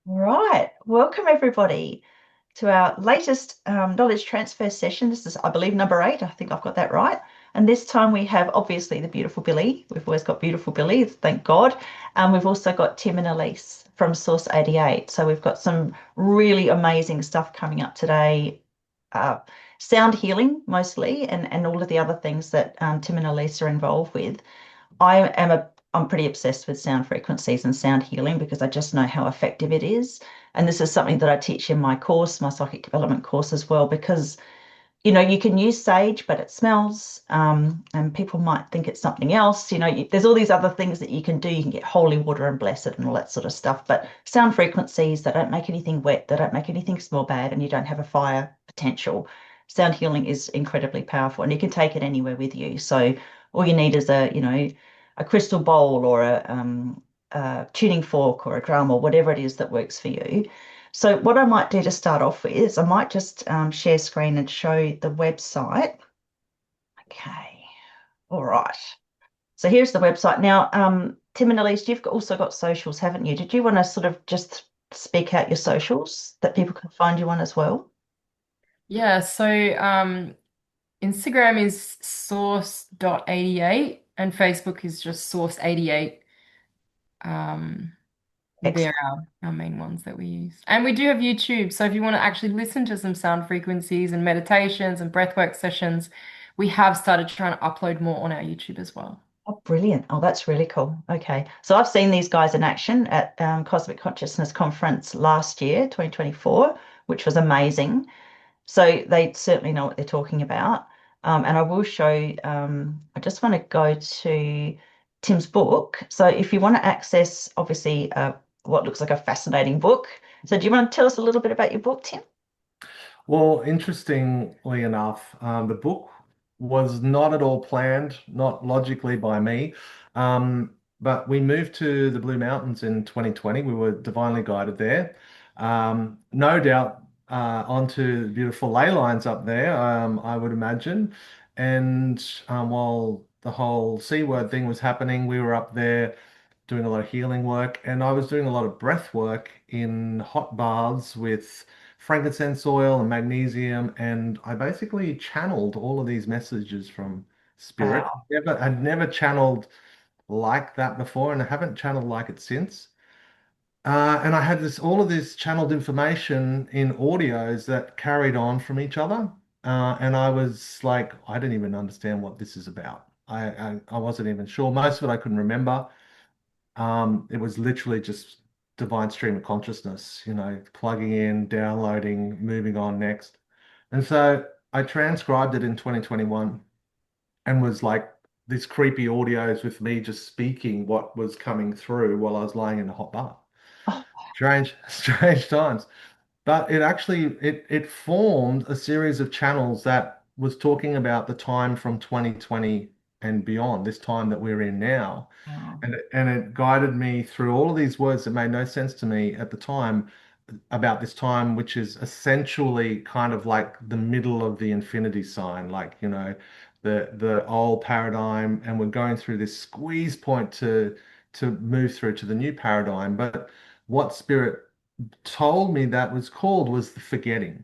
Right. Welcome, everybody, to our latest knowledge transfer session. This is, I believe, number 8. I think I've got that right. And this time we have obviously the beautiful Billy. We've always got beautiful Billy, thank God. And we've also got Tim and Elise from Source88. So we've got some really amazing stuff coming up today. Uh, Sound healing mostly, and all of the other things that Tim and Elise are involved with. I'm pretty obsessed with sound frequencies and sound healing because I just know how effective it is. And this is something that I teach in my course, my psychic development course as well, because you can use sage, but it smells, and people might think it's something else. There's all these other things that you can do. You can get holy water and bless it and all that sort of stuff. But sound frequencies, they don't make anything wet, they don't make anything smell bad, and you don't have a fire potential. Sound healing is incredibly powerful, and you can take it anywhere with you. So all you need is a crystal bowl or a tuning fork or a drum or whatever it is that works for you. So what I might do to start off with is I might just share screen and show the website. Okay, all right. So here's the website. Now, Tim and Elise, you've also got socials, haven't you? Did you want to sort of just speak out your socials that people can find you on as well? Yeah, Instagram is source.88 and Facebook is just source88. Um, they're Excellent. our main ones that we use. And we do have YouTube. So if you want to actually listen to some sound frequencies and meditations and breathwork sessions, we have started trying to upload more on our YouTube as well. Oh, brilliant. Oh, that's really cool. Okay. So I've seen these guys in action at Cosmic Consciousness Conference last year, 2024, which was amazing. So they certainly know what they're talking about. And I will show, I just want to go to Tim's book. So if you want to access, obviously, what looks like a fascinating book. So do you want to tell us a little bit about your book, Tim? Well, interestingly enough, the book was not at all planned, not logically by me. But we moved to the Blue Mountains in 2020. We were divinely guided there. No doubt onto the beautiful ley lines up there, I would imagine. And while the whole C word thing was happening, we were up there doing a lot of healing work, and I was doing a lot of breath work in hot baths with frankincense oil and magnesium, and I basically channeled all of these messages from spirit. Wow. I'd never channeled like that before, and I haven't channeled like it since. And I had all of this channeled information in audios that carried on from each other. And I was like, I didn't even understand what this is about. I wasn't even sure. Most of it I couldn't remember. It was literally just divine stream of consciousness, plugging in, downloading, moving on next. And so I transcribed it in 2021 and was like these creepy audios with me just speaking what was coming through while I was lying in a hot bath. Oh, Strange, strange times. But it formed a series of channels that was talking about the time from 2020 and beyond, this time that we're in now. wow. And it guided me through all of these words that made no sense to me at the time about this time, which is essentially kind of like the middle of the infinity sign, like, the old paradigm, and we're going through this squeeze point to move through to the new paradigm. But what spirit told me that was called was the forgetting.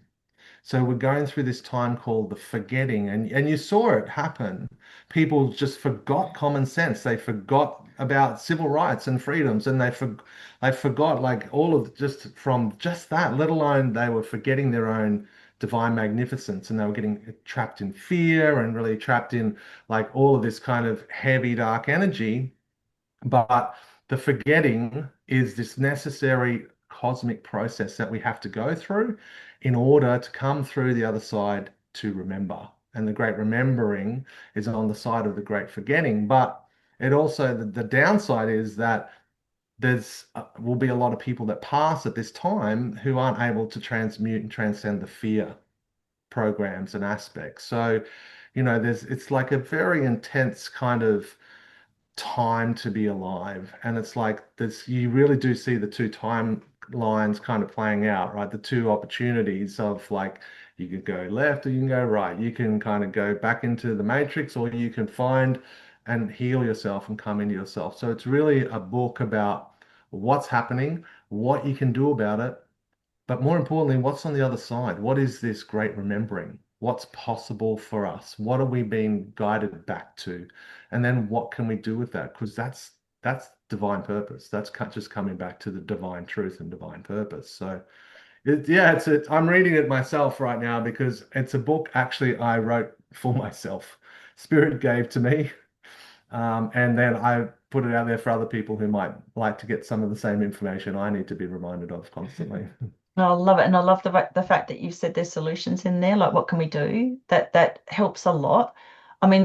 So we're going through this time called the forgetting, and you saw it happen. People just forgot common sense. They forgot about civil rights and freedoms, and they forgot like all of just from just that, let alone they were forgetting their own divine magnificence, and they were getting trapped in fear and really trapped in like all of this kind of heavy, dark energy. But the forgetting is this necessary cosmic process that we have to go through in order to come through the other side to remember. And the great remembering is on the side of the great forgetting. But it also, the downside is that there's will be a lot of people that pass at this time who aren't able to transmute and transcend the fear programs and aspects. So, it's like a very intense kind of time to be alive. And it's like this, you really do see the two timelines kind of playing out, right? The two opportunities of like you could go left or you can go right. You can kind of go back into the matrix, or you can find and heal yourself and come into yourself. So it's really a book about what's happening, what you can do about it, but more importantly, what's on the other side? What is this great remembering? What's possible for us? What are we being guided back to? And then what can we do with that? Because that's divine purpose. That's just coming back to the divine truth and divine purpose. So yeah, I'm reading it myself right now because it's a book actually I wrote for myself. Spirit gave to me, and then I put it out there for other people who might like to get some of the same information I need to be reminded of constantly. I love it, and I love the fact that you said there's solutions in there. Like, what can we do? That helps a lot. I mean,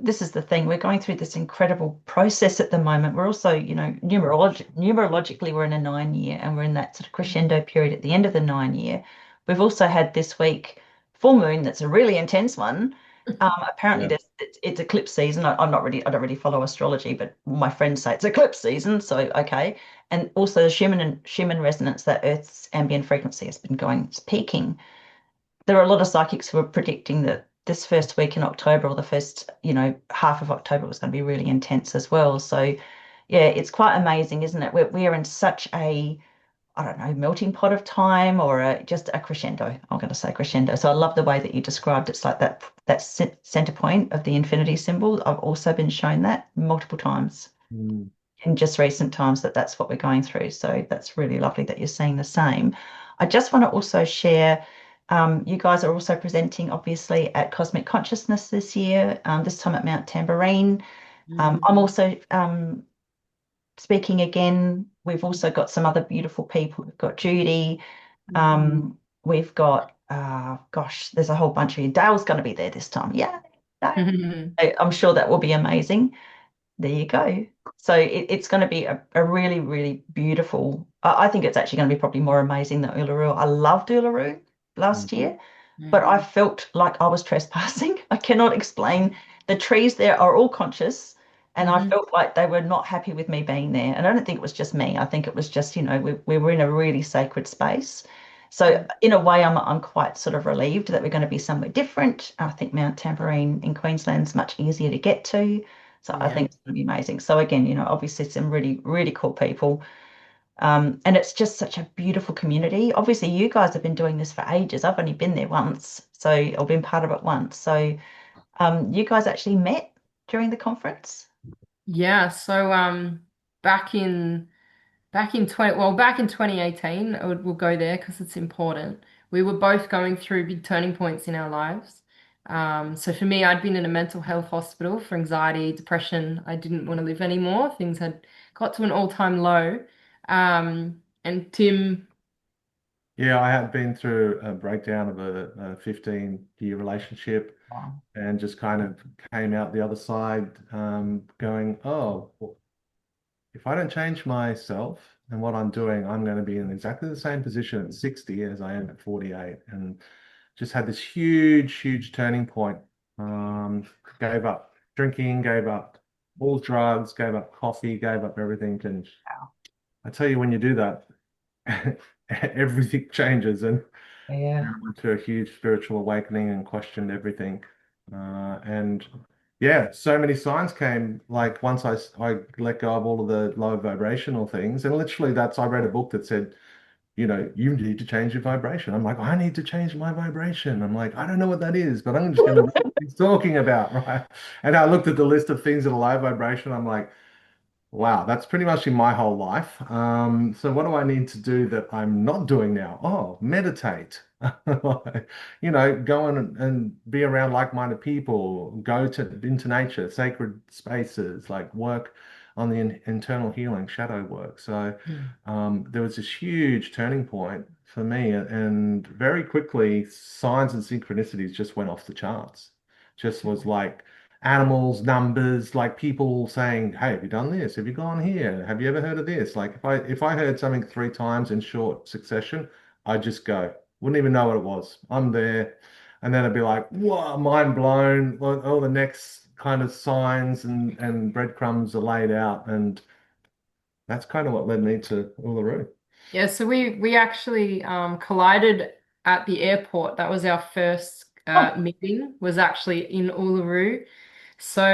this is the thing. We're going through this incredible process at the moment. We're also, numerologically, we're in a 9 year, and we're in that sort of crescendo period at the end of the 9 year. We've also had this week full moon. That's a really intense one. Apparently, Yeah. it's eclipse season. I don't really follow astrology, but my friends say it's eclipse season. So, okay. And also the Schumann resonance, that Earth's ambient frequency has been going, it's peaking. There are a lot of psychics who are predicting that this first week in October, or the first, half of October, was going to be really intense as well. So, yeah, it's quite amazing, isn't it? We're in such a, I don't know, melting pot of time, or just a crescendo. I'm going to say crescendo. So I love the way that you described it's like that center point of the infinity symbol. I've also been shown that multiple times Mm. in just recent times, that's what we're going through. So that's really lovely that you're seeing the same. I just want to also share, you guys are also presenting obviously at Cosmic Consciousness this year, this time at Mount Tambourine. I'm also speaking again. We've also got some other beautiful people. We've got Judy. We've got, gosh, there's a whole bunch of you. Dale's going to be there this time. Yeah. I'm sure that will be amazing. There you go. So it's going to be a really, really beautiful. I think it's actually going to be probably more amazing than Uluru. I loved Uluru last year, but I felt like I was trespassing. I cannot explain. The trees there are all conscious, and I felt like they were not happy with me being there. And I don't think it was just me. I think it was just, we were in a really sacred space. So in a way, I'm quite sort of relieved that we're going to be somewhere different. I think Mount Tambourine in Queensland's much easier to get to. So I Yeah. think it's going to be amazing. So again, obviously some really, really cool people. And it's just such a beautiful community. Obviously, you guys have been doing this for ages. I've only been there once, or been part of it once. So you guys actually met during the conference? Yeah, so back in back in 2018, we'll go there because it's important. We were both going through big turning points in our lives. So for me, I'd been in a mental health hospital for anxiety, depression. I didn't want to live anymore. Things had got to an all-time low. And Tim, Yeah, I had been through a breakdown of a 15-year relationship Wow. and just kind of came out the other side going, oh, well, if I don't change myself and what I'm doing, I'm going to be in exactly the same position at 60 as I am at 48. And just had this huge, huge turning point. Gave up drinking, gave up all drugs, gave up coffee, gave up everything. And I tell you, when you do that, everything changes. And Yeah. I went through a huge spiritual awakening and questioned everything. And yeah, so many signs came. Like once I let go of all of the low vibrational things, and literally I read a book that said, you need to change your vibration. I'm like, I need to change my vibration. I'm like, I don't know what that is, but I'm just going to read what he's talking about, right? And I looked at the list of things that are low vibration. I'm like, wow, that's pretty much in my whole life. So what do I need to do that I'm not doing now? Oh, meditate. Go and be around like-minded people, go into nature, sacred spaces, like work on the internal healing, shadow work. So there was this huge turning point for me, and very quickly, signs and synchronicities just went off the charts. Just was like animals, numbers, like people saying, "Hey, have you done this? Have you gone here? Have you ever heard of this?" Like if I heard something 3 times in short succession, I'd just go, wouldn't even know what it was. I'm there, and then I'd be like, "Whoa, mind blown!" All the next kind of signs and breadcrumbs are laid out, and that's kind of what led me to Uluru. yeah, so we actually collided at the airport. That was our first Oh, meeting, was actually in Uluru. So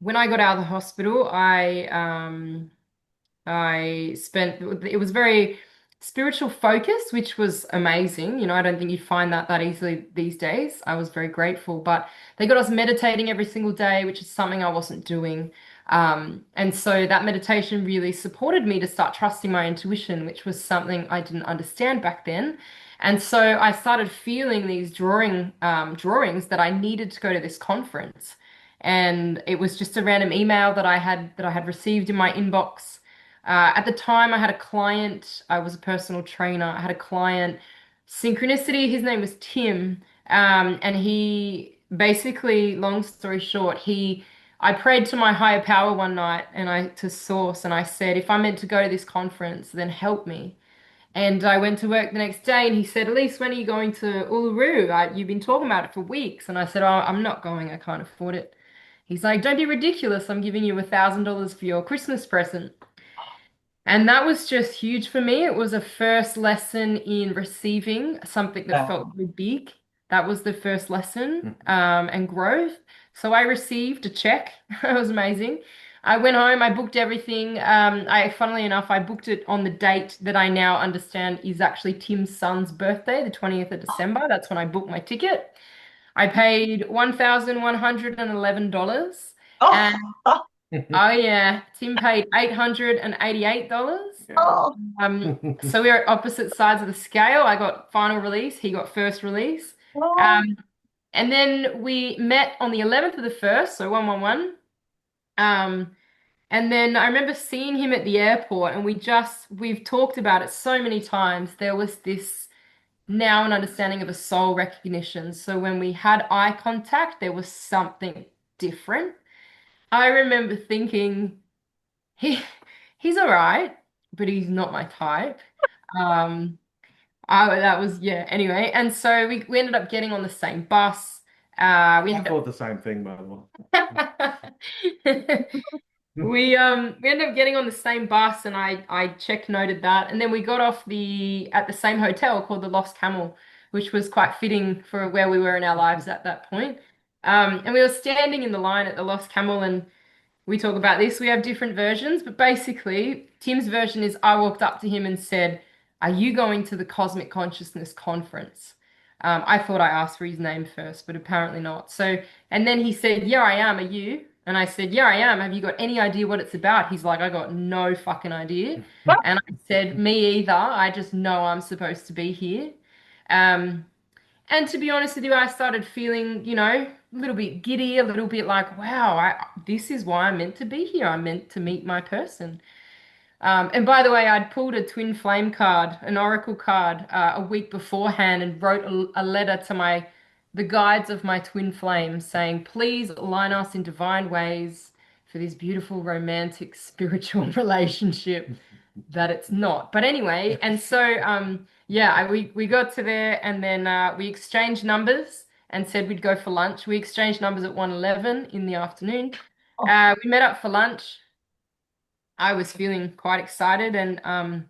when I got out of the hospital, I It was very spiritual focus, which was amazing. I don't think you find that easily these days. I was very grateful, but they got us meditating every single day, which is something I wasn't doing. And so that meditation really supported me to start trusting my intuition, which was something I didn't understand back then. And so I started feeling these drawings that I needed to go to this conference. And it was just a random email that I had received in my inbox. At the time, I had a client. I was a personal trainer. I had a client, Synchronicity. His name was Tim, and he basically, long story short, I prayed to my higher power one night, and to Source, and I said, if I'm meant to go to this conference, then help me. And I went to work the next day, and he said, Elise, when are you going to Uluru? You've been talking about it for weeks. And I said, oh, I'm not going. I can't afford it. He's like, don't be ridiculous. I'm giving you $1,000 for your Christmas present. And that was just huge for me. It was a first lesson in receiving something that felt Wow. really big. That was the first lesson, and growth. So I received a check. It was amazing. I went home, I booked everything. Funnily enough, I booked it on the date that I now understand is actually Tim's son's birthday, the 20th of December. That's when I booked my ticket. I paid $1,111. Oh, And oh yeah, Tim paid $888. Yeah. oh, So we were at opposite sides of the scale. I got final release, he got first release. oh. Um, and then we met on the 11th of the first, so 111. And then I remember seeing him at the airport, and we've talked about it so many times. There was this now an understanding of a soul recognition. So when we had eye contact, there was something different. I remember thinking, he he's all right, but he's not my type. Um, that was yeah. Anyway, and so we ended up getting on the same bus. We I had thought the same thing, by the way. we ended up getting on the same bus, and I check noted that, and then we got off the at the same hotel called the Lost Camel, which was quite fitting for where we were in our lives at that point. And we were standing in the line at the Lost Camel, and we talk about this. We have different versions, but basically, Tim's version is I walked up to him and said, are you going to the Cosmic Consciousness Conference? I thought I asked for his name first, but apparently not. So, and then he said, yeah, I am. Are you? And I said, yeah, I am. Have you got any idea what it's about? He's like, I got no fucking idea. And I said, me either. I just know I'm supposed to be here. Um, and to be honest with you, I started feeling, a little bit giddy, a little bit like, wow, this is why I'm meant to be here. I'm meant to meet my person. And by the way, I'd pulled a twin flame card, an oracle card, a week beforehand, and wrote a letter to the guides of my twin flames saying, please align us in divine ways for this beautiful, romantic, spiritual relationship that it's not. But anyway, and so yeah, we got to there, and then we exchanged numbers and said we'd go for lunch. We exchanged numbers at 1:11 in the afternoon. Oh, We met up for lunch. I was feeling quite excited, and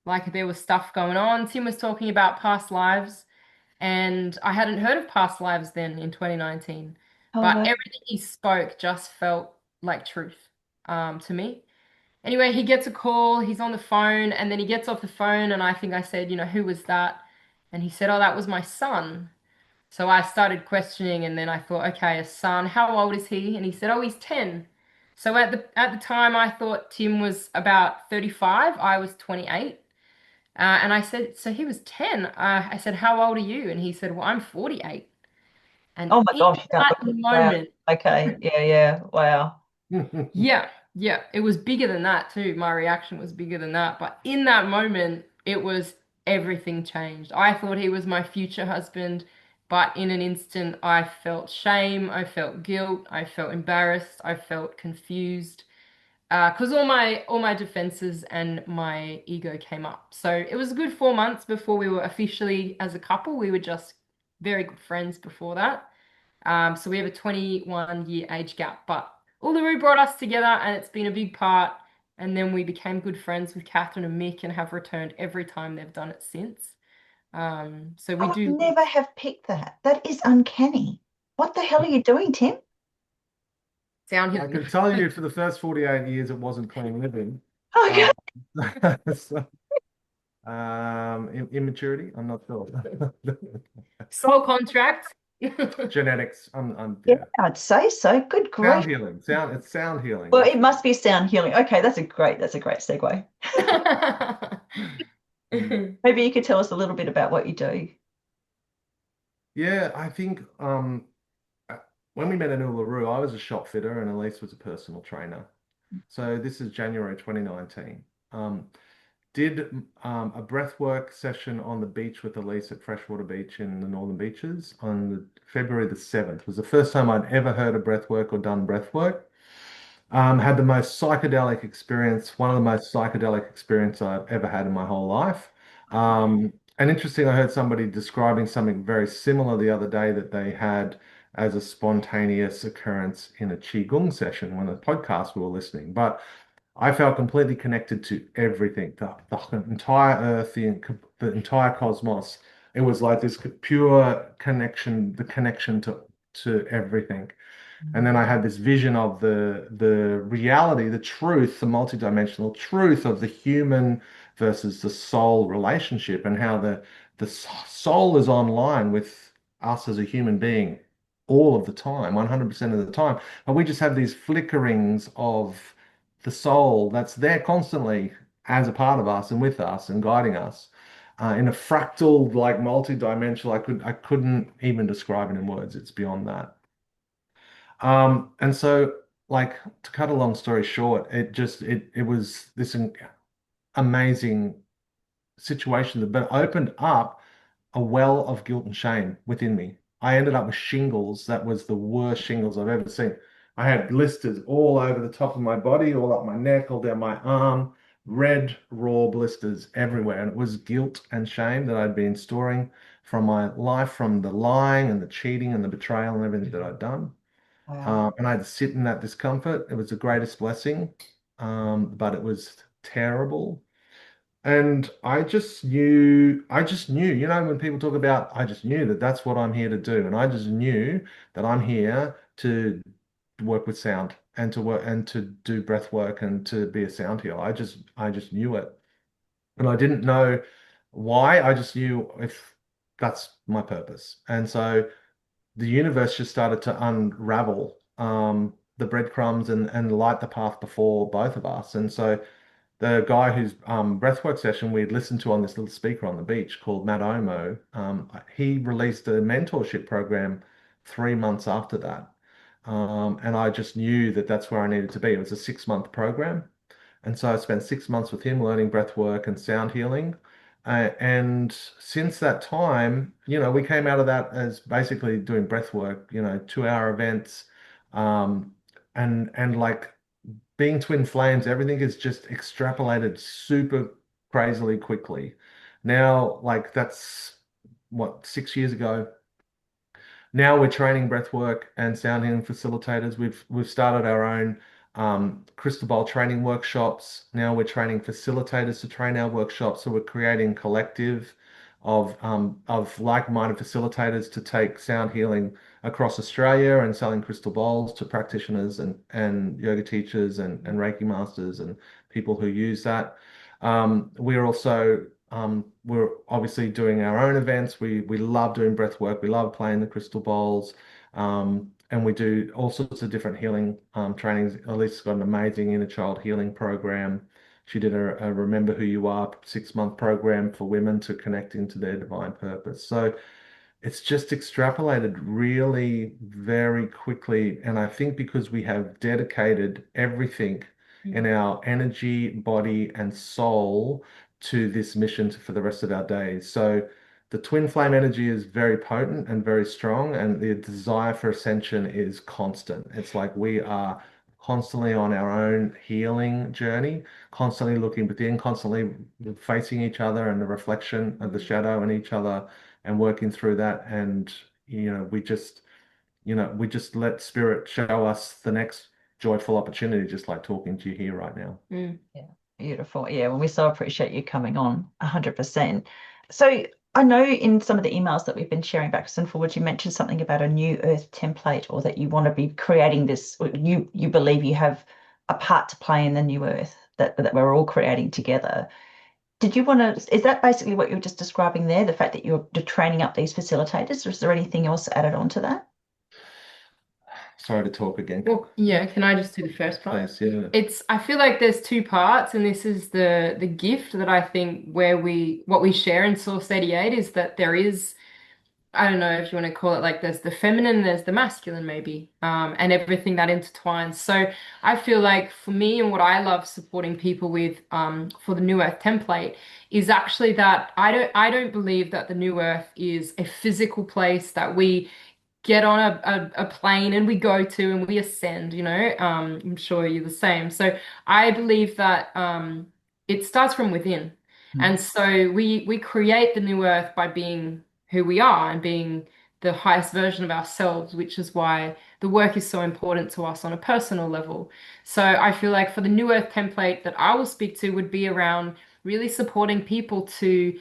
like there was stuff going on. Tim was talking about past lives, and I hadn't heard of past lives then in 2019. oh, But wow. everything he spoke just felt like truth to me. Anyway, he gets a call, he's on the phone, and then he gets off the phone, and I think I said, who was that? And he said, oh, that was my son. So I started questioning, and then I thought, okay, a son, how old is he? And he said, oh, he's 10. So at the time, I thought Tim was about 35. I was 28. And I said, so he was 10. I said, how old are you? And he said, well, I'm 48. And Oh my in gosh, you can't that look at wow. moment, Okay, yeah, yeah, wow. yeah, yeah, it was bigger than that too. My reaction was bigger than that. But in that moment, it was everything changed. I thought he was my future husband, but in an instant, I felt shame, I felt guilt, I felt embarrassed, I felt confused, because all my defenses and my ego came up. So it was a good 4 months before we were officially as a couple. We were just very good friends before that. So we have a 21-year age gap, but Uluru brought us together, and it's been a big part. And then we became good friends with Catherine and Mick and have returned every time they've done it since. So I we would do never have picked that. That is uncanny. What the hell are you doing, Tim? sound I healing. can tell you for the first 48 years it wasn't clean living. Okay. So, immaturity, I'm not sure. Soul contract. Genetics, Yeah, yeah. I'd say so. Good Sound grief. healing, it's sound healing. Well, it must be sound healing. Okay, that's a great segue. Mm. Maybe you could tell us a little bit about what you do. Yeah, I think uh, when we met in Uluru, I was a shop fitter and Elise was a personal trainer. So this is January 2019. Did a breathwork session on the beach with Elise at Freshwater Beach in the Northern Beaches on February the 7th. It was the first time I'd ever heard of breathwork or done breathwork. Had the most psychedelic experience, one of the most psychedelic experience I've ever had in my whole life. And interesting, I heard somebody describing something very similar the other day that they had as a spontaneous occurrence in a Qigong session when a podcast we were listening. But I felt completely connected to everything, the entire earth, the entire cosmos. It was like this pure connection, the connection to everything. And then I had this vision of the reality, the truth, the multidimensional truth of the human versus the soul relationship, and how the soul is online with us as a human being all of the time, 100% of the time. And we just have these flickerings of the soul that's there constantly as a part of us and with us and guiding us. In a fractal, like multi-dimensional, I couldn't even describe it in words. It's beyond that. And so, like, to cut a long story short, it was this amazing situation that opened up a well of guilt and shame within me. I ended up with shingles that was the worst shingles I've ever seen. I had blisters all over the top of my body, all up my neck, all down my arm, red, raw blisters everywhere. And it was guilt and shame that I'd been storing from my life, from the lying and the cheating and the betrayal and everything that I'd done. Wow. And I had to sit in that discomfort. It was the greatest blessing, but it was terrible. And I just knew, when people talk about, I just knew that that's what I'm here to do. And I just knew that I'm here to work with sound and to work and to do breath work and to be a sound healer. I just knew it. And I didn't know why. I just knew if that's my purpose. And so the universe just started to unravel the breadcrumbs and light the path before both of us. And so the guy whose breathwork session we had listened to on this little speaker on the beach called Matt Omo, he released a mentorship program 3 months after that. And I just knew that that's where I needed to be. It was a 6 month program. And so I spent 6 months with him learning breath work and sound healing. And since that time, we came out of that as basically doing breath work, 2 hour events. Um, and like being twin flames, everything is just extrapolated super crazily quickly. Now, like that's what, 6 years ago. Now we're training breathwork and sound healing facilitators. We've started our own crystal ball training workshops. Now we're training facilitators to train our workshops. So we're creating a collective of like-minded facilitators to take sound healing across Australia and selling crystal balls to practitioners and yoga teachers and Reiki masters and people who use that. We're obviously doing our own events. We love doing breath work. We love playing the crystal balls. And we do all sorts of different healing trainings. Elise's got an amazing inner child healing program. She did a Remember Who You Are 6 month program for women to connect into their divine purpose. So it's just extrapolated really very quickly. And I think because we have dedicated everything in our energy, body, and soul to this mission for the rest of our days. So the twin flame energy is very potent and very strong, and the desire for ascension is constant. It's like we are constantly on our own healing journey, constantly looking within, constantly facing each other and the reflection of the shadow in each other and working through that. And, we just let spirit show us the next joyful opportunity, just like talking to you here right now. Yeah, beautiful. Yeah, well, we so appreciate you coming on 100%. So I know in some of the emails that we've been sharing backwards and forwards, you mentioned something about a new earth template, or that you want to be creating this, or you believe you have a part to play in the new earth. that we're all creating together. Did you want to, is that basically what you were just describing there, the fact that you're training up these facilitators, or is there anything else added on to that? Sorry to talk again. Well, yeah, can I just do the first part? Please, yeah. I feel like there's two parts, and this is the gift that I think where what we share in Source 88 is that there is, I don't know if you want to call it, like there's the feminine, there's the masculine maybe, and everything that intertwines. So I feel like for me and what I love supporting people with, for the New Earth template is actually that I don't believe that the New Earth is a physical place that we get on a plane and we go to and we ascend, I'm sure you're the same. So I believe that it starts from within. Mm. And so we create the new earth by being who we are and being the highest version of ourselves, which is why the work is so important to us on a personal level. So I feel like for the new earth template that I will speak to would be around really supporting people to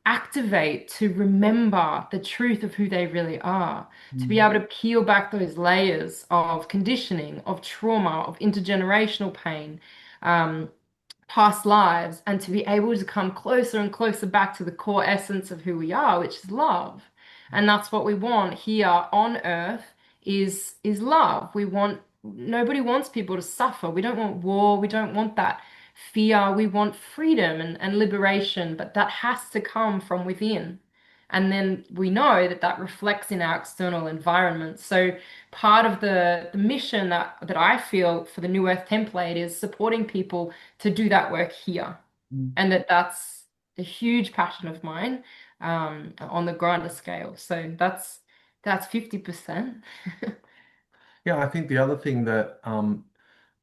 activate, to remember the truth of who they really are, to be able to peel back those layers of conditioning, of trauma, of intergenerational pain, um, past lives, and to be able to come closer and closer back to the core essence of who we are, which is love. And that's what we want here on earth is love. Nobody wants people to suffer. We don't want war. We don't want that fear. We want freedom and liberation, but that has to come from within. And then we know that that reflects in our external environment. So part of the mission that I feel for the New Earth template is supporting people to do that work here. Mm. And that's a huge passion of mine, on the grander scale. So that's 50%. Yeah, I think the other thing that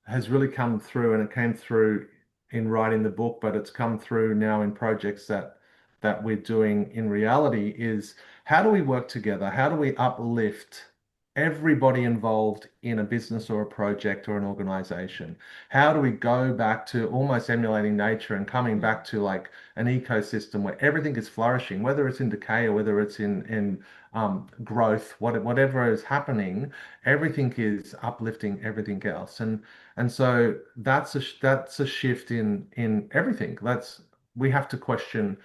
has really come through, and it came through in writing the book, but it's come through now in projects that we're doing in reality, is how do we work together? How do we uplift everybody involved in a business or a project or an organization? How do we go back to almost emulating nature and coming back to like an ecosystem where everything is flourishing, whether it's in decay or whether it's in growth, whatever is happening, everything is uplifting everything else. And so that's a shift in everything. That's We have to question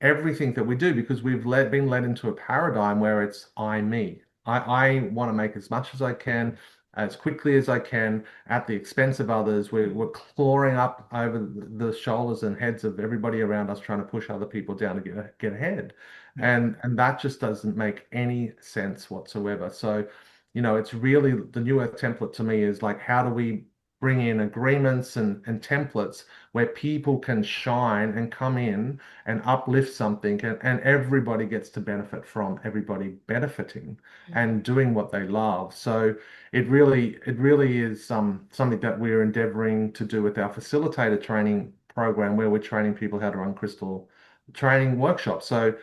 everything that we do because been led into a paradigm where it's I, me. I want to make as much as I can, as quickly as I can, at the expense of others. We're clawing up over the shoulders and heads of everybody around us, trying to push other people down to get ahead. And that just doesn't make any sense whatsoever. So, it's really the New Earth template to me is like, how do we bring in agreements and templates where people can shine and come in and uplift something, and everybody gets to benefit from everybody benefiting and doing what they love. So it really is something that we're endeavoring to do with our facilitator training program, where we're training people how to run crystal training workshops. So,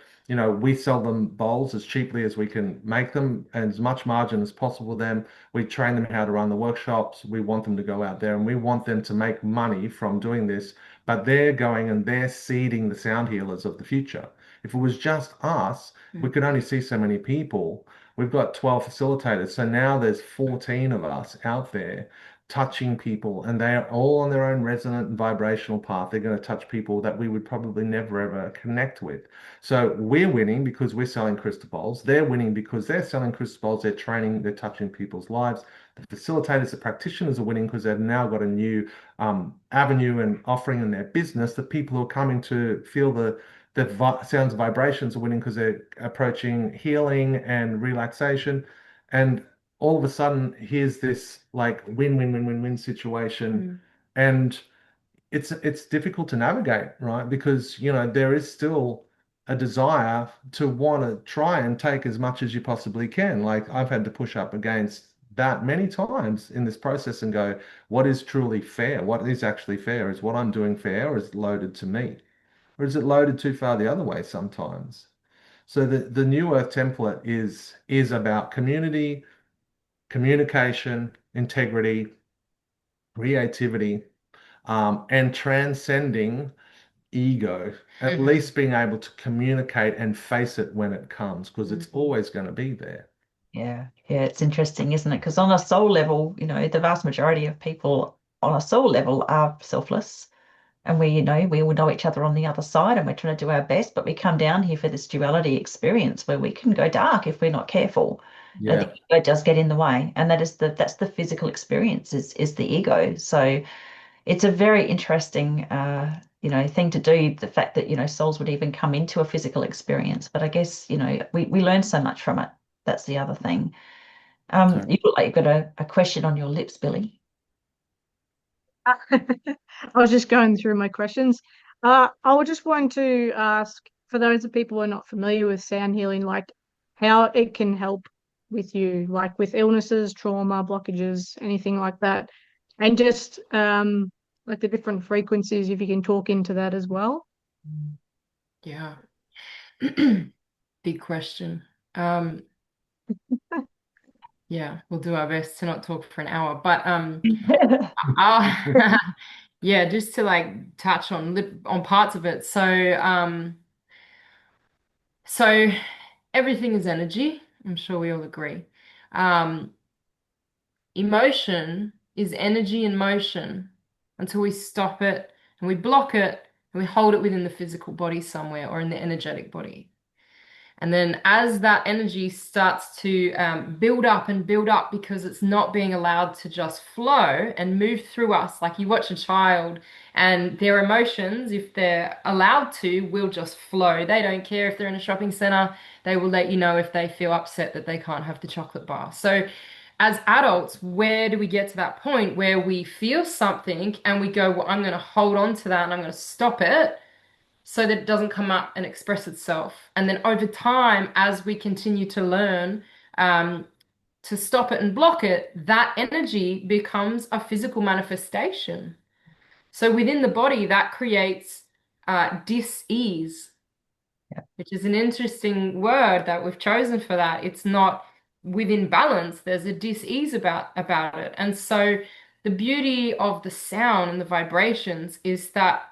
we sell them bowls as cheaply as we can make them, and as much margin as possible. Then we train them how to run the workshops. We want them to go out there and we want them to make money from doing this, but they're going and they're seeding the sound healers of the future. If it was just us, we could only see so many people. We've got 12 facilitators. So now there's 14 of us out there touching people, and they're all on their own resonant and vibrational path. They're going to touch people that we would probably never ever connect with. So we're winning because we're selling crystal bowls. They're winning because they're selling crystal bowls. They're training, they're touching people's lives. The facilitators, the practitioners are winning because they've now got a new avenue and offering in their business. The people who are coming to feel the sounds and vibrations are winning because they're approaching healing and relaxation. And all of a sudden, here's this like win-win-win-win-win situation. And it's difficult to navigate, right? Because there is still a desire to want to try and take as much as you possibly can. Like, I've had to push up against that many times in this process and go, what is truly fair? What is actually fair? Is what I'm doing fair, or is it loaded to me? Or is it loaded too far the other way sometimes? So the New Earth template is about community, communication, integrity, creativity, and transcending ego, at least being able to communicate and face it when it comes, because it's always going to be there. Yeah, yeah, it's interesting, isn't it? Because on a soul level, the vast majority of people on a soul level are selfless. And we all know each other on the other side, and we're trying to do our best, but we come down here for this duality experience where we can go dark if we're not careful. And the Yeah. ego does get in the way. And that's the physical experience is the ego. So it's a very interesting thing to do, the fact that, souls would even come into a physical experience. But I guess, we learn so much from it. That's the other thing. So, You look like you've got a question on your lips, Billy. I was just going through my questions. I was just wanting to ask, for those of people who are not familiar with sound healing, like how it can help with you, like with illnesses, trauma, blockages, anything like that, and just like the different frequencies, if you can talk into that as well. Yeah. Big question. Yeah, we'll do our best to not talk for an hour, but I'll yeah, just to like touch on parts of it. So everything is energy. I'm sure we all agree. Um, Emotion is energy in motion until we stop it and we block it and we hold it within the physical body somewhere or in the energetic body. And then as that energy starts to build up and build up because it's not being allowed to just flow and move through us, like you watch a child and their emotions, if they're allowed to, will just flow. They don't care if they're in a shopping center. They will let you know if they feel upset that they can't have the chocolate bar. So as adults, where do we get to that point where we feel something and we go, well, I'm going to hold on to that and I'm going to stop it so that it doesn't come up and express itself. And then over time, as we continue to learn to stop it and block it, that energy becomes a physical manifestation. So within the body, that creates dis-ease, which is an interesting word that we've chosen for that. It's not within balance. There's a dis-ease about it. And so the beauty of the sound and the vibrations is that,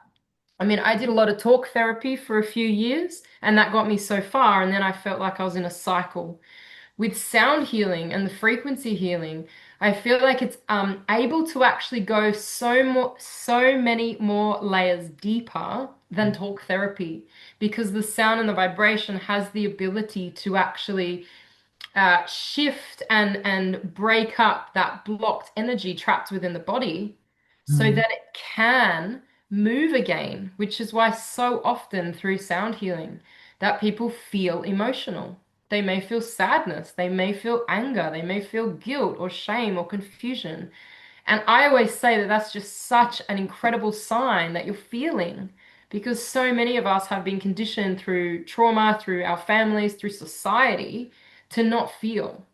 I mean, I did a lot of talk therapy for a few years, and that got me so far. And then I felt like I was in a cycle. With sound healing and the frequency healing, I feel like it's able to actually go so many more layers deeper than talk therapy, because the sound and the vibration has the ability to actually shift and break up that blocked energy trapped within the body so that it can move again, which is why so often through sound healing that people feel emotional. They may feel sadness, they may feel anger, they may feel guilt or shame or confusion. And I always say that that's just such an incredible sign that you're feeling, because so many of us have been conditioned through trauma, through our families, through society to not feel.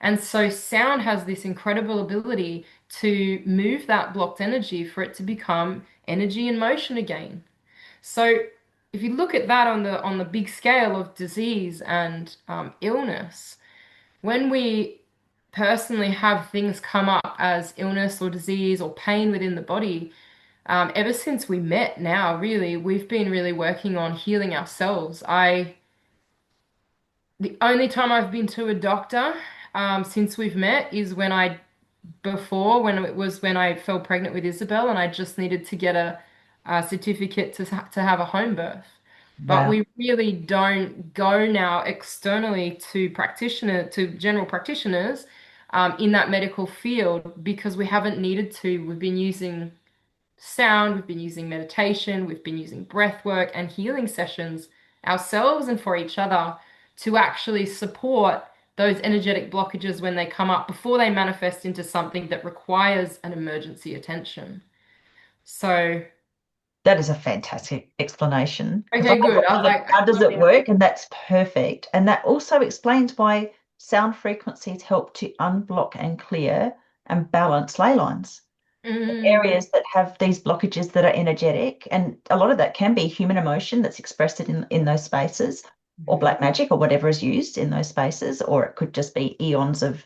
And so sound has this incredible ability to move that blocked energy for it to become energy in motion again. So if you look at that on the big scale of disease and illness, when we personally have things come up as illness or disease or pain within the body, ever since we met now, really, we've been really working on healing ourselves. The only time I've been to a doctor since we've met is when it was when I fell pregnant with Isabel and I just needed to get a certificate to have a home birth. But Wow. we really don't go now externally to general practitioners in that medical field because we haven't needed to. We've been using sound, we've been using meditation, we've been using breath work and healing sessions ourselves and for each other to actually support those energetic blockages when they come up before they manifest into something that requires an emergency attention. So, That is a fantastic explanation, because okay, good. I was like, how does it yeah. work? And that's perfect. And that also explains why sound frequencies help to unblock and clear and balance ley lines. Mm, Areas that have these blockages that are energetic, and a lot of that can be human emotion that's expressed in those spaces, or black magic or whatever is used in those spaces, or it could just be eons of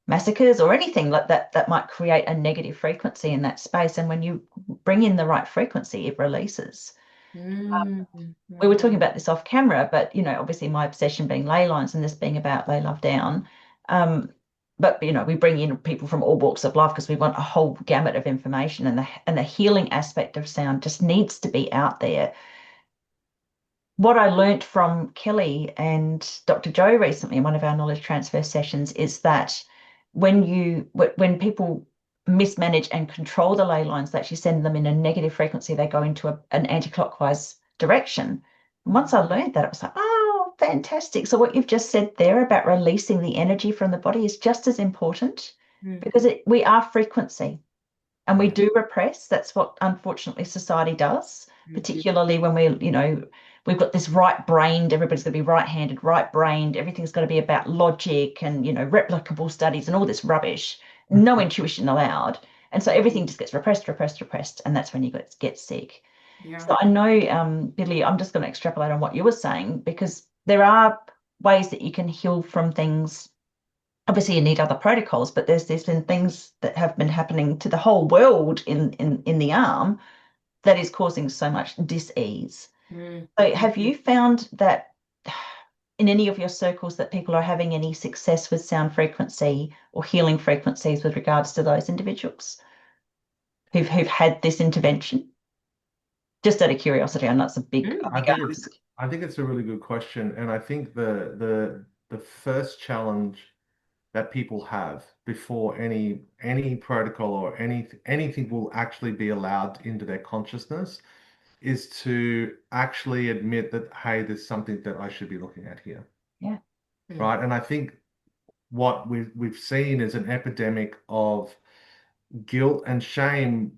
massacres or anything like that that might create a negative frequency in that space. And when you bring in the right frequency, it releases. mm, We were talking mm, about this off camera, but obviously my obsession being ley lines and this being about Ley Love Down. Um, but we bring in people from all walks of life because we want a whole gamut of information, and the healing aspect of sound just needs to be out there. What I learned from Kelly and Dr. Joe recently in one of our knowledge transfer sessions is that when people mismanage and control the ley lines, that you send them in a negative frequency, they go into an anti-clockwise direction. And once I learned that, it was like, oh, fantastic. So what you've just said there about releasing the energy from the body is just as important, because we are frequency. And we do repress. That's what, unfortunately, society does, particularly when we've got this right-brained, everybody's going to be right-handed, right-brained, everything's got to be about logic and, replicable studies and all this rubbish, no intuition allowed. And so everything just gets repressed, and that's when you get sick. Yeah. So I know, Billy, I'm just going to extrapolate on what you were saying, because there are ways that you can heal from things. Obviously, you need other protocols, but there's been things that have been happening to the whole world in the arm that is causing so much dis-ease. So have you found that in any of your circles that people are having any success with sound frequency or healing frequencies with regards to those individuals who've had this intervention? Just out of curiosity, I know it's a big ask. I think it's a really good question, and I think the first challenge that people have before any protocol or anything will actually be allowed into their consciousness is to actually admit that, hey, there's something that I should be looking at here. Yeah. Right. And I think what we've seen is an epidemic of guilt and shame,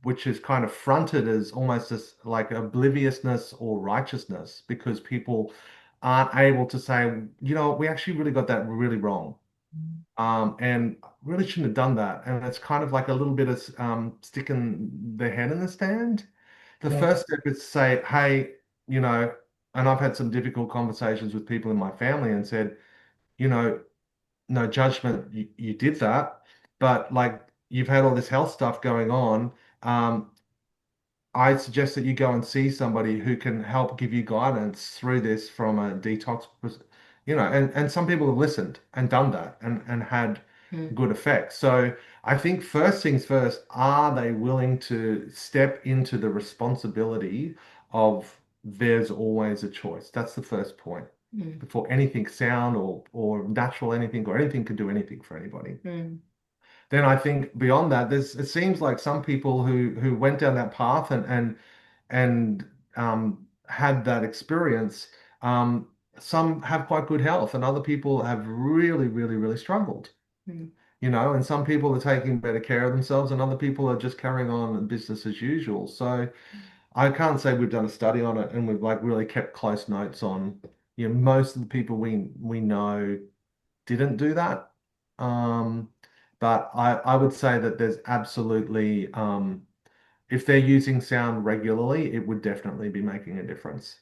which is kind of fronted as almost as like obliviousness or righteousness, because people aren't able to say, we actually really got that really wrong. And really shouldn't have done that. And it's kind of like a little bit of sticking their head in the sand. The first step is to say, hey, and I've had some difficult conversations with people in my family and said, no judgment, you did that, but like you've had all this health stuff going on. I suggest that you go and see somebody who can help give you guidance through this from a detox, and some people have listened and done that and had good effects. So I think first things first, are they willing to step into the responsibility of there's always a choice? That's the first point. Before anything sound or natural anything or anything can do anything for anybody. Then I think beyond that, it seems like some people who went down that path and had that experience, some have quite good health, and other people have really, really, really struggled. And some people are taking better care of themselves, and other people are just carrying on business as usual. So I can't say we've done a study on it and we've like really kept close notes on, most of the people we know didn't do that. But I would say that there's absolutely, if they're using sound regularly, it would definitely be making a difference.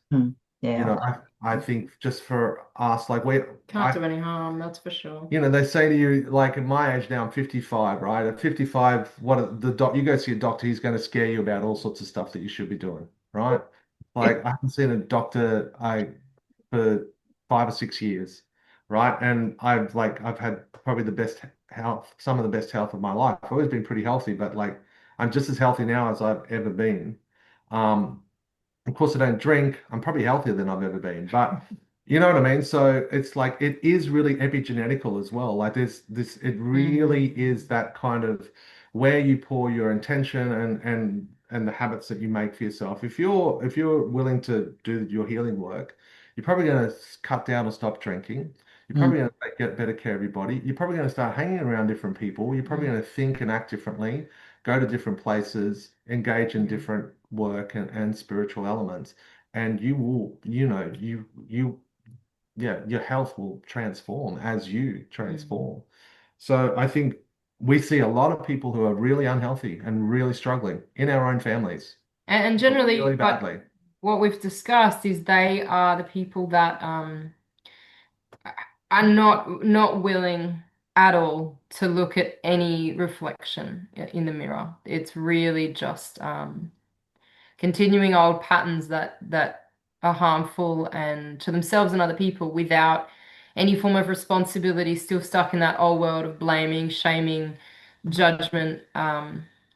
Yeah. I think just for us, like can't do any harm, that's for sure. They say to you, like at my age now, I'm 55, right? At 55, you go see a doctor, he's going to scare you about all sorts of stuff that you should be doing, right? Like I haven't seen a doctor for 5 or 6 years, right? And I've had probably the best health, some of the best health of my life. I've always been pretty healthy, but like I'm just as healthy now as I've ever been. Of course, I don't drink. I'm probably healthier than I've ever been, but you know what I mean? So it's like it is really epigenetical as well. Like it really is that kind of where you pour your intention and the habits that you make for yourself. If you're willing to do your healing work, you're probably going to cut down or stop drinking. You're probably going to get better care of your body. You're probably going to start hanging around different people. You're probably going to think and act differently, go to different places, engage in different work and spiritual elements. And you will, your health will transform as you transform. So I think we see a lot of people who are really unhealthy and really struggling in our own families. And generally, really badly. What we've discussed is they are the people that are not willing at all to look at any reflection in the mirror. It's really just continuing old patterns that are harmful and to themselves and other people without any form of responsibility, still stuck in that old world of blaming, shaming, judgment,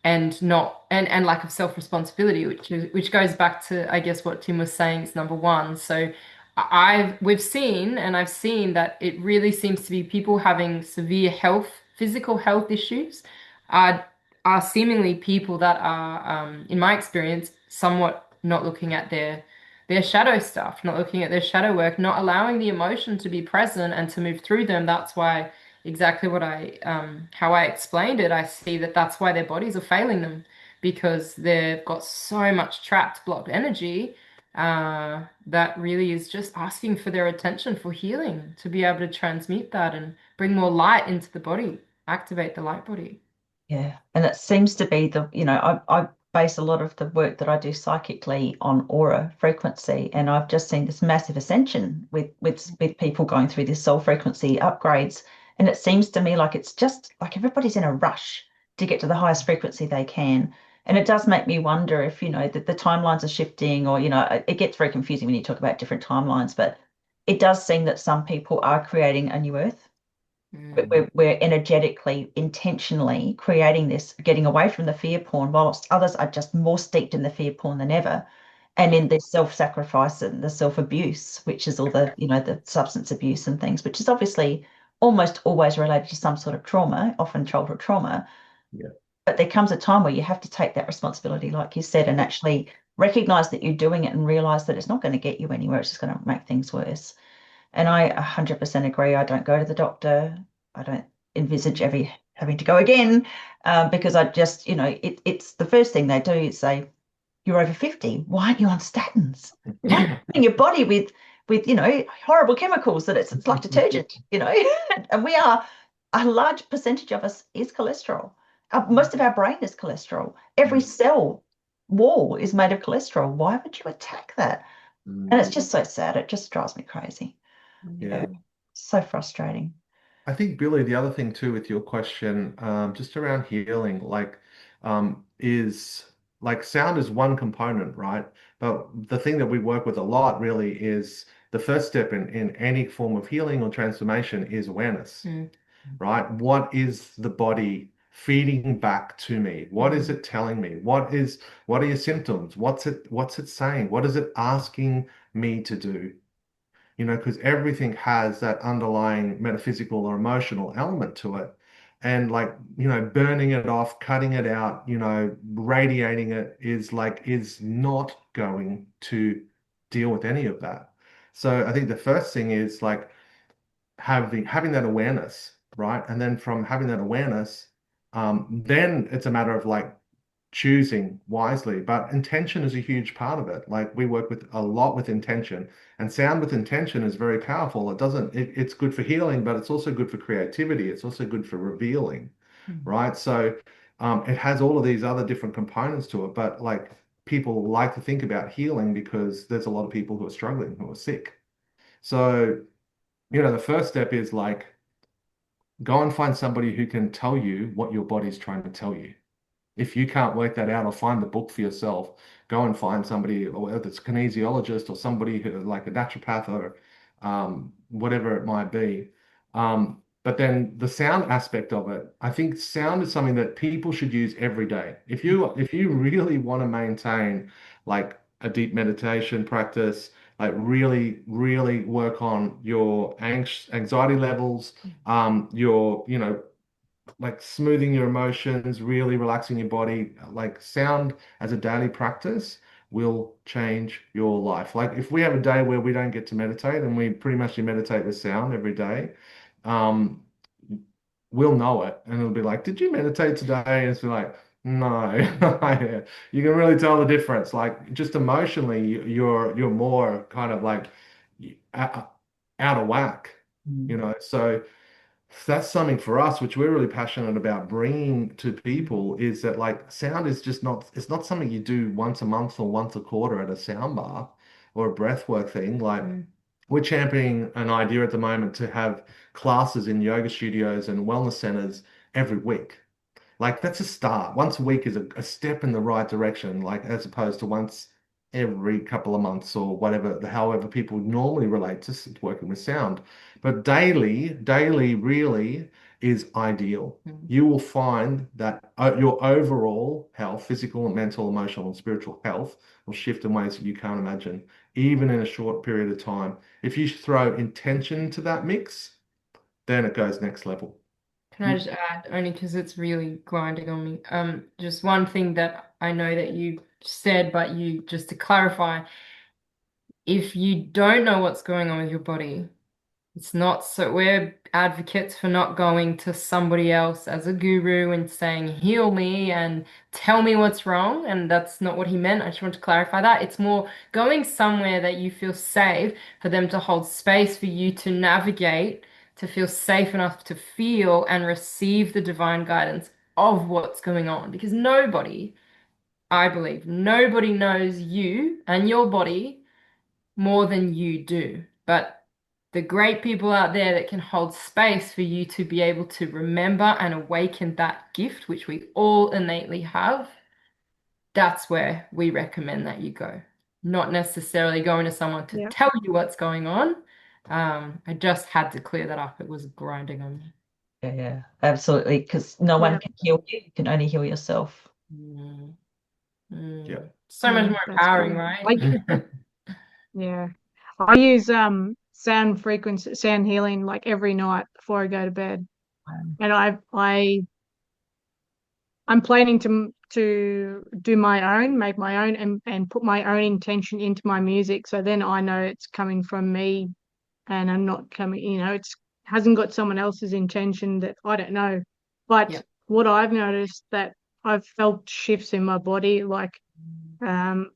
and not and lack of self-responsibility, which goes back to, I guess, what Tim was saying is number one. So I've seen that it really seems to be people having severe physical health issues are seemingly people that are, in my experience, somewhat not looking at their shadow stuff, not looking at their shadow work, not allowing the emotion to be present and to move through them. That's why exactly what how I explained it. I see that that's why their bodies are failing them, because they've got so much trapped, blocked energy that really is just asking for their attention for healing, to be able to transmute that and bring more light into the body, activate the light body. Yeah, and it seems to be I base a lot of the work that I do psychically on aura frequency, and I've just seen this massive ascension with people going through this soul frequency upgrades, and it seems to me like it's just like everybody's in a rush to get to the highest frequency they can. And it does make me wonder if, that the timelines are shifting, or, it gets very confusing when you talk about different timelines, but it does seem that some people are creating a new earth. We're energetically, intentionally creating this, getting away from the fear porn, whilst others are just more steeped in the fear porn than ever, and in the self-sacrifice and the self-abuse, which is all the substance abuse and things, which is obviously almost always related to some sort of trauma, often childhood trauma. Yeah. But there comes a time where you have to take that responsibility, like you said, and actually recognize that you're doing it and realize that it's not going to get you anywhere. It's just going to make things worse. And I 100% agree. I don't go to the doctor. I don't envisage having to go again, because I just, it's the first thing they do is say, you're over 50. Why aren't you on statins? Why are you filling your body with horrible chemicals that it's like detergent, and a large percentage of us is cholesterol. Most of our brain is cholesterol. Every cell wall is made of cholesterol. Why would you attack that? And it's just so sad. It just drives me crazy. Yeah. So frustrating. I think, Billy, the other thing too with your question, just around healing, is like sound is one component, right? But the thing that we work with a lot really is the first step in any form of healing or transformation is awareness, right? What is the body feeding back to me? What is it telling me? What are your symptoms? What's it saying? What is it asking me to do? Because everything has that underlying metaphysical or emotional element to it. And burning it off, cutting it out, radiating it is not going to deal with any of that. So I think the first thing is having that awareness, right? And then from having that awareness, then it's a matter of choosing wisely, but intention is a huge part of it. Like we work with a lot with intention, and sound with intention is very powerful. It's good for healing, but it's also good for creativity. It's also good for revealing, right? So it has all of these other different components to it, but people like to think about healing because there's a lot of people who are struggling, who are sick. So, the first step is go and find somebody who can tell you what your body's trying to tell you. If you can't work that out or find the book for yourself, go and find somebody, or whether it's a kinesiologist or somebody who like a naturopath or whatever it might be. But then the sound aspect of it, I think sound is something that people should use every day. If you really want to maintain a deep meditation practice, really, really work on your anxiety levels, your, smoothing your emotions, really relaxing your body, sound as a daily practice will change your life. If we have a day where we don't get to meditate and we pretty much meditate with sound every day, we'll know it, and it'll be like, did you meditate today? And it's like, no. You can really tell the difference. Just emotionally, you're more kind of out of whack, so that's something for us, which we're really passionate about bringing to people, is that sound is just not, it's not something you do once a month or once a quarter at a sound bath or a breathwork thing. We're championing an idea at the moment to have classes in yoga studios and wellness centers every week. That's a start. Once a week is a step in the right direction, as opposed to once every couple of months or whatever, however people normally relate to working with sound. But daily really is ideal. Mm. You will find that your overall health, physical, mental, emotional, and spiritual health will shift in ways that you can't imagine, even in a short period of time. If you throw intention to that mix, then it goes next level. Can I just add, only because it's really grinding on me, just one thing that I know that you said, but you just to clarify, if you don't know what's going on with your body, it's not so we're advocates for not going to somebody else as a guru and saying, heal me and tell me what's wrong. And that's not what he meant. I just want to clarify that. It's more going somewhere that you feel safe for them to hold space for you to navigate, to feel safe enough to feel and receive the divine guidance of what's going on. Because nobody, I believe, nobody knows you and your body more than you do. But the great people out there that can hold space for you to be able to remember and awaken that gift, which we all innately have, that's where we recommend that you go. Not necessarily going to someone to Yeah. tell you what's going on. I just had to clear that up. It was grinding on me. Yeah, absolutely. Because no one Yeah. can heal you. You can only heal yourself. Mm, Yeah. So much Yeah, more that's empowering, good. right? Yeah. I use sound healing like every night before I go to bed. And I'm planning to do my own, make my own and put my own intention into my music. So then I know it's coming from me and I'm not coming, it's hasn't got someone else's intention that I don't know. But Yeah. what I've noticed that I've felt shifts in my body, like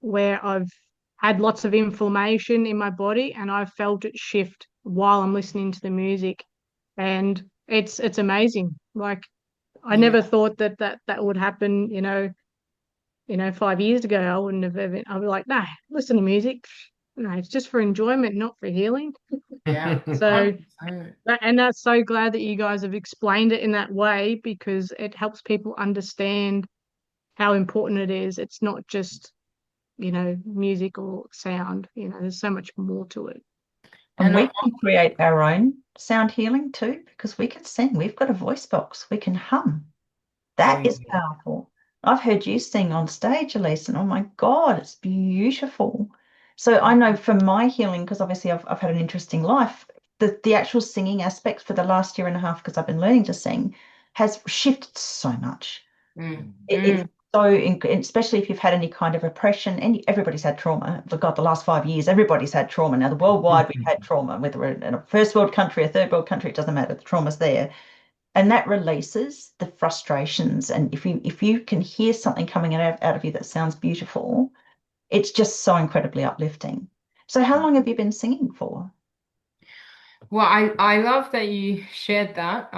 where I've had lots of inflammation in my body and I've felt it shift while I'm listening to the music. And it's amazing. Like I Yeah. never thought that would happen, 5 years ago. I wouldn't have ever, I'd be like, no, listen to music. No, it's just for enjoyment, not for healing. Yeah. So 100%. and that's so glad that you guys have explained it in that way because it helps people understand how important it is. It's not just, music or sound, there's so much more to it. And And we can create our own sound healing too, because we can sing. We've got a voice box. We can hum. Oh, That is yeah. powerful. I've heard you sing on stage, Elise, and oh my God, it's beautiful. So I know for my healing, because obviously I've had an interesting life, the actual singing aspect for the last year and a half, because I've been learning to sing, has shifted so much. mm, It's mm, so, especially if you've had any kind of oppression, and everybody's had trauma. For God, the last 5 years, everybody's had trauma. Now, the worldwide, we've had trauma, whether we're in a first world country, a third world country, it doesn't matter. The trauma's there, and that releases the frustrations. And if you can hear something coming out of you that sounds beautiful, it's just so incredibly uplifting. So, how long have you been singing for? Well, I love that you shared that.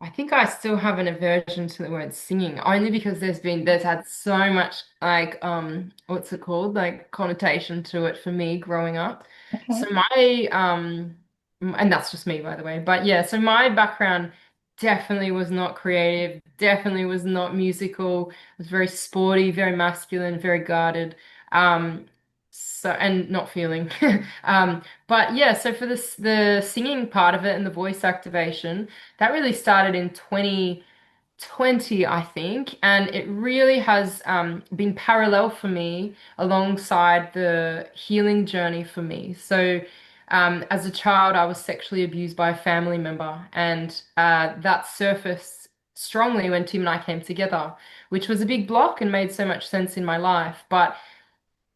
I think I still have an aversion to the word singing, only because there's had so much like what's it called? Like connotation to it for me growing up. So Okay. and that's just me by the way. But yeah, so my background definitely was not creative, definitely was not musical. It was very sporty, very masculine, very guarded. Um so and not feeling. But yeah, so for the singing part of it and the voice activation that really started in 2020, I think, and it really has been parallel for me alongside the healing journey for me. So, as a child, I was sexually abused by a family member, and that surfaced strongly when Tim and I came together, which was a big block and made so much sense in my life. But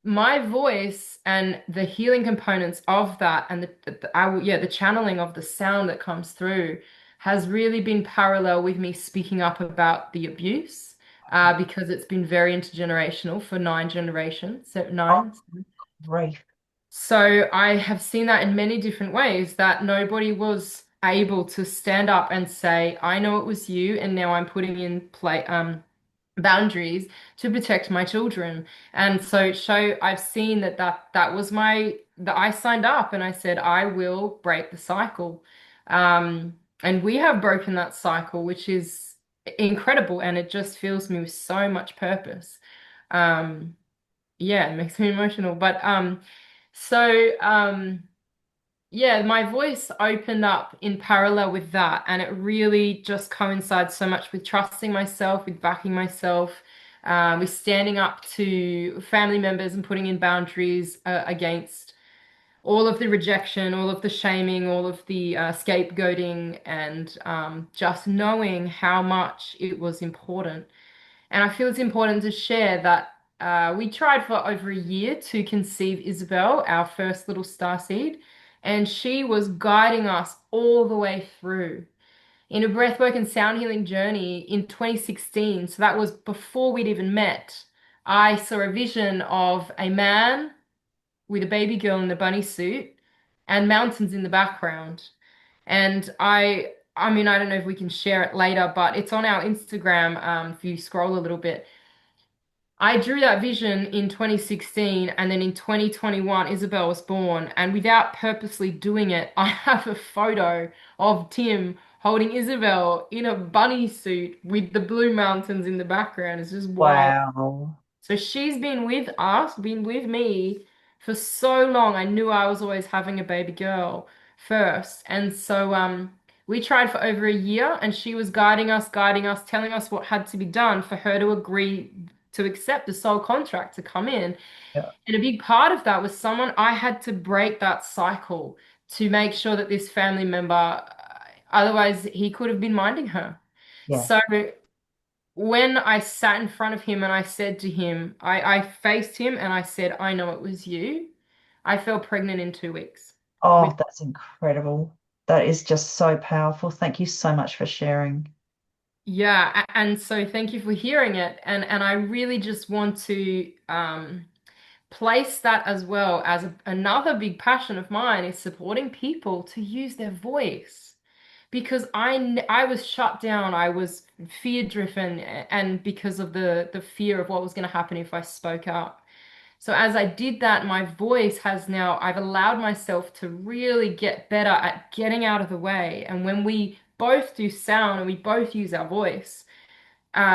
my voice and the healing components of that and the channeling of the sound that comes through has really been parallel with me speaking up about the abuse because it's been very intergenerational for 9 generations, so Oh, nine. grief. So I have seen that in many different ways that nobody was able to stand up and say, I know it was you, and now I'm putting in play boundaries to protect my children. And so I've seen that was that I signed up and I said, I will break the cycle. And we have broken that cycle, which is incredible, and it just fills me with so much purpose. Um, Yeah, it makes me emotional. But so yeah, my voice opened up in parallel with that, and it really just coincides so much with trusting myself, with backing myself, with standing up to family members and putting in boundaries against all of the rejection, all of the shaming, all of the scapegoating, and just knowing how much it was important. And I feel it's important to share that we tried for over a year to conceive Isabel, our first little starseed, and she was guiding us all the way through in a breathwork and sound healing journey in 2016. So that was before we'd even met. I saw a vision of a man with a baby girl in a bunny suit and mountains in the background. And I mean, I don't know if we can share it later, but it's on our Instagram, if you scroll a little bit. I drew that vision in 2016, and then in 2021, Isabel was born. And without purposely doing it, I have a photo of Tim holding Isabel in a bunny suit with the blue mountains in the background. It's just wild. Wow. So she's been with us, been with me for so long. I knew I was always having a baby girl first. And so we tried for over a year, and she was guiding us, telling us what had to be done for her to agree to accept the soul contract to come in. Yeah. And a big part of that was someone I had to break that cycle to make sure that this family member, otherwise he could have been minding her. Yeah. So when I sat in front of him and I said to him, I faced him and I said, I know it was you. I fell pregnant in 2 weeks. Oh, With that's incredible. That is just so powerful. Thank you so much for sharing. Yeah, and so thank you for hearing it. And I really just want to place that as well as another big passion of mine is supporting people to use their voice. Because I was shut down, I was fear driven, and because of the fear of what was going to happen if I spoke up. So as I did that, my voice has now, I've allowed myself to really get better at getting out of the way. And when we both do sound and we both use our voice,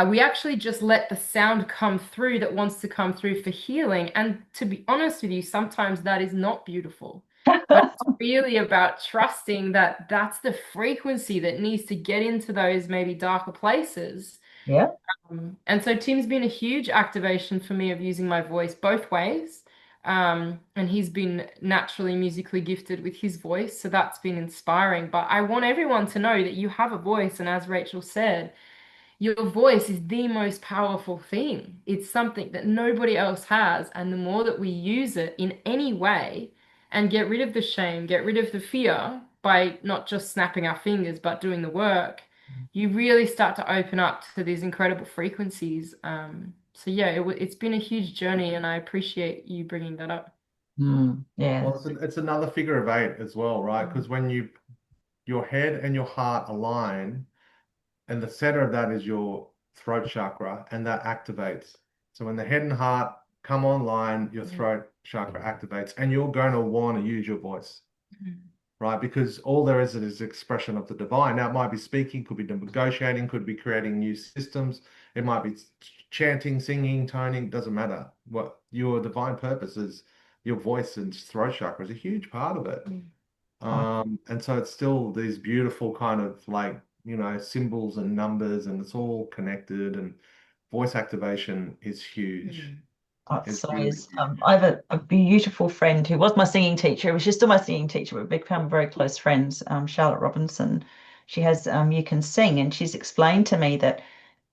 we actually just let the sound come through that wants to come through for healing. And to be honest with you, sometimes that is not beautiful. But it's really about trusting that that's the frequency that needs to get into those maybe darker places. Yeah. And so Tim's been a huge activation for me of using my voice both ways. And he's been naturally musically gifted with his voice. So that's been inspiring. But I want everyone to know that you have a voice. And as Rachel said, your voice is the most powerful thing. It's something that nobody else has. And the more that we use it in any way and get rid of the shame, get rid of the fear by not just snapping our fingers, but doing the work, you really start to open up to these incredible frequencies. So yeah, it's been a huge journey, and I appreciate you bringing that up. Yeah. Well, it's another figure of eight as well, right? Because when your head and your heart align, and the center of that is your throat chakra, and that activates. So when the head and heart come online, your throat chakra activates, and you're going to want to use your voice, right? Because all there is expression of the divine. Now, it might be speaking, could be negotiating, could be creating new systems. It might be chanting, singing, toning, doesn't matter. What your divine purpose is, your voice and throat chakra is a huge part of it. And so it's still these beautiful kind of like, symbols and numbers, and it's all connected, and voice activation is huge. It's So really is huge. I have a beautiful friend who was my singing teacher. She's still my singing teacher. We've become very close friends. Charlotte Robinson. She has You Can Sing, and she's explained to me that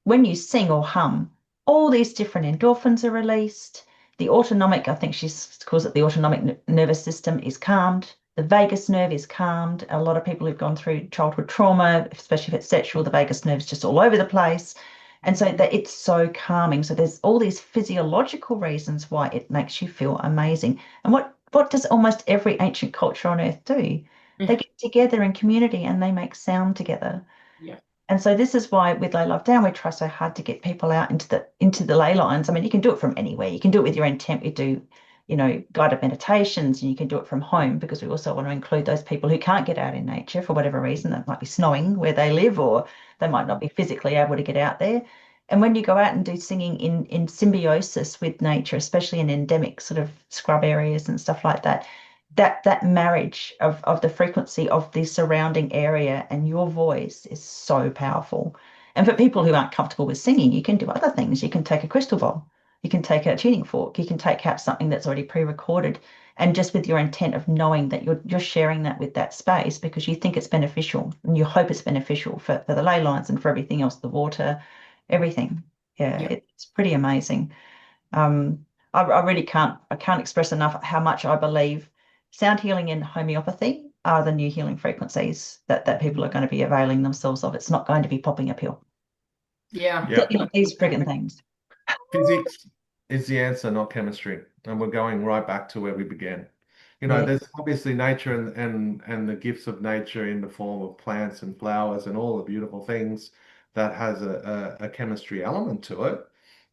when you sing or hum, all these different endorphins are released. The autonomic, I think she calls it the autonomic nervous system, is calmed. The vagus nerve is calmed. A lot of people who've gone through childhood trauma, especially if it's sexual, the vagus nerve's just all over the place. And so that it's so calming. So there's all these physiological reasons why it makes you feel amazing. And what does almost every ancient culture on earth do? They get together in community and they make sound together. Yeah. And so this is why with Ley Love Down, we try so hard to get people out into the ley lines. I mean, you can do it from anywhere. You can do it with your intent. We do, guided meditations, and you can do it from home, because we also want to include those people who can't get out in nature for whatever reason. It might be snowing where they live, or they might not be physically able to get out there. And when you go out and do singing in symbiosis with nature, especially in endemic sort of scrub areas and stuff like that, that marriage of the frequency of the surrounding area and your voice is so powerful. And for people who aren't comfortable with singing, you can do other things. You can take a crystal bowl, you can take a tuning fork, you can take out something that's already pre-recorded, and just with your intent of knowing that you're sharing that with that space because you think it's beneficial and you hope it's beneficial for the ley lines and for everything else, the water, everything. Yeah, Yeah. it's pretty amazing. I really can't express enough how much I believe sound healing and homeopathy are the new healing frequencies that people are going to be availing themselves of. It's not going to be popping a pill. Yeah. Yeah. Not these friggin' things. Physics is the answer, not chemistry. And we're going right back to where we began. Yeah. There's obviously nature and the gifts of nature in the form of plants and flowers and all the beautiful things that has a chemistry element to it.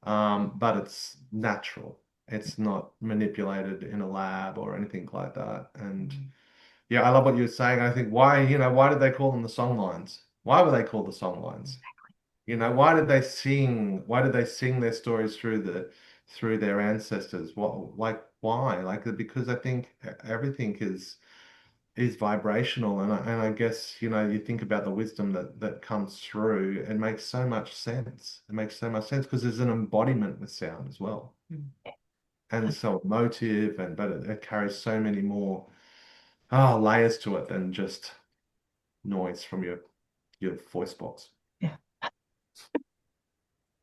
But it's natural. It's not manipulated in a lab or anything like that. And yeah, I love what you were saying. I think why did they call them the song lines? Why were they called the song lines? Why did they sing their stories through their ancestors? Why? Because I think everything is vibrational, and I guess you think about the wisdom that comes through. It makes so much sense. It makes so much sense because there's an embodiment with sound as well, and it's so emotive, but it carries so many more layers to it than just noise from your voice box. Yeah.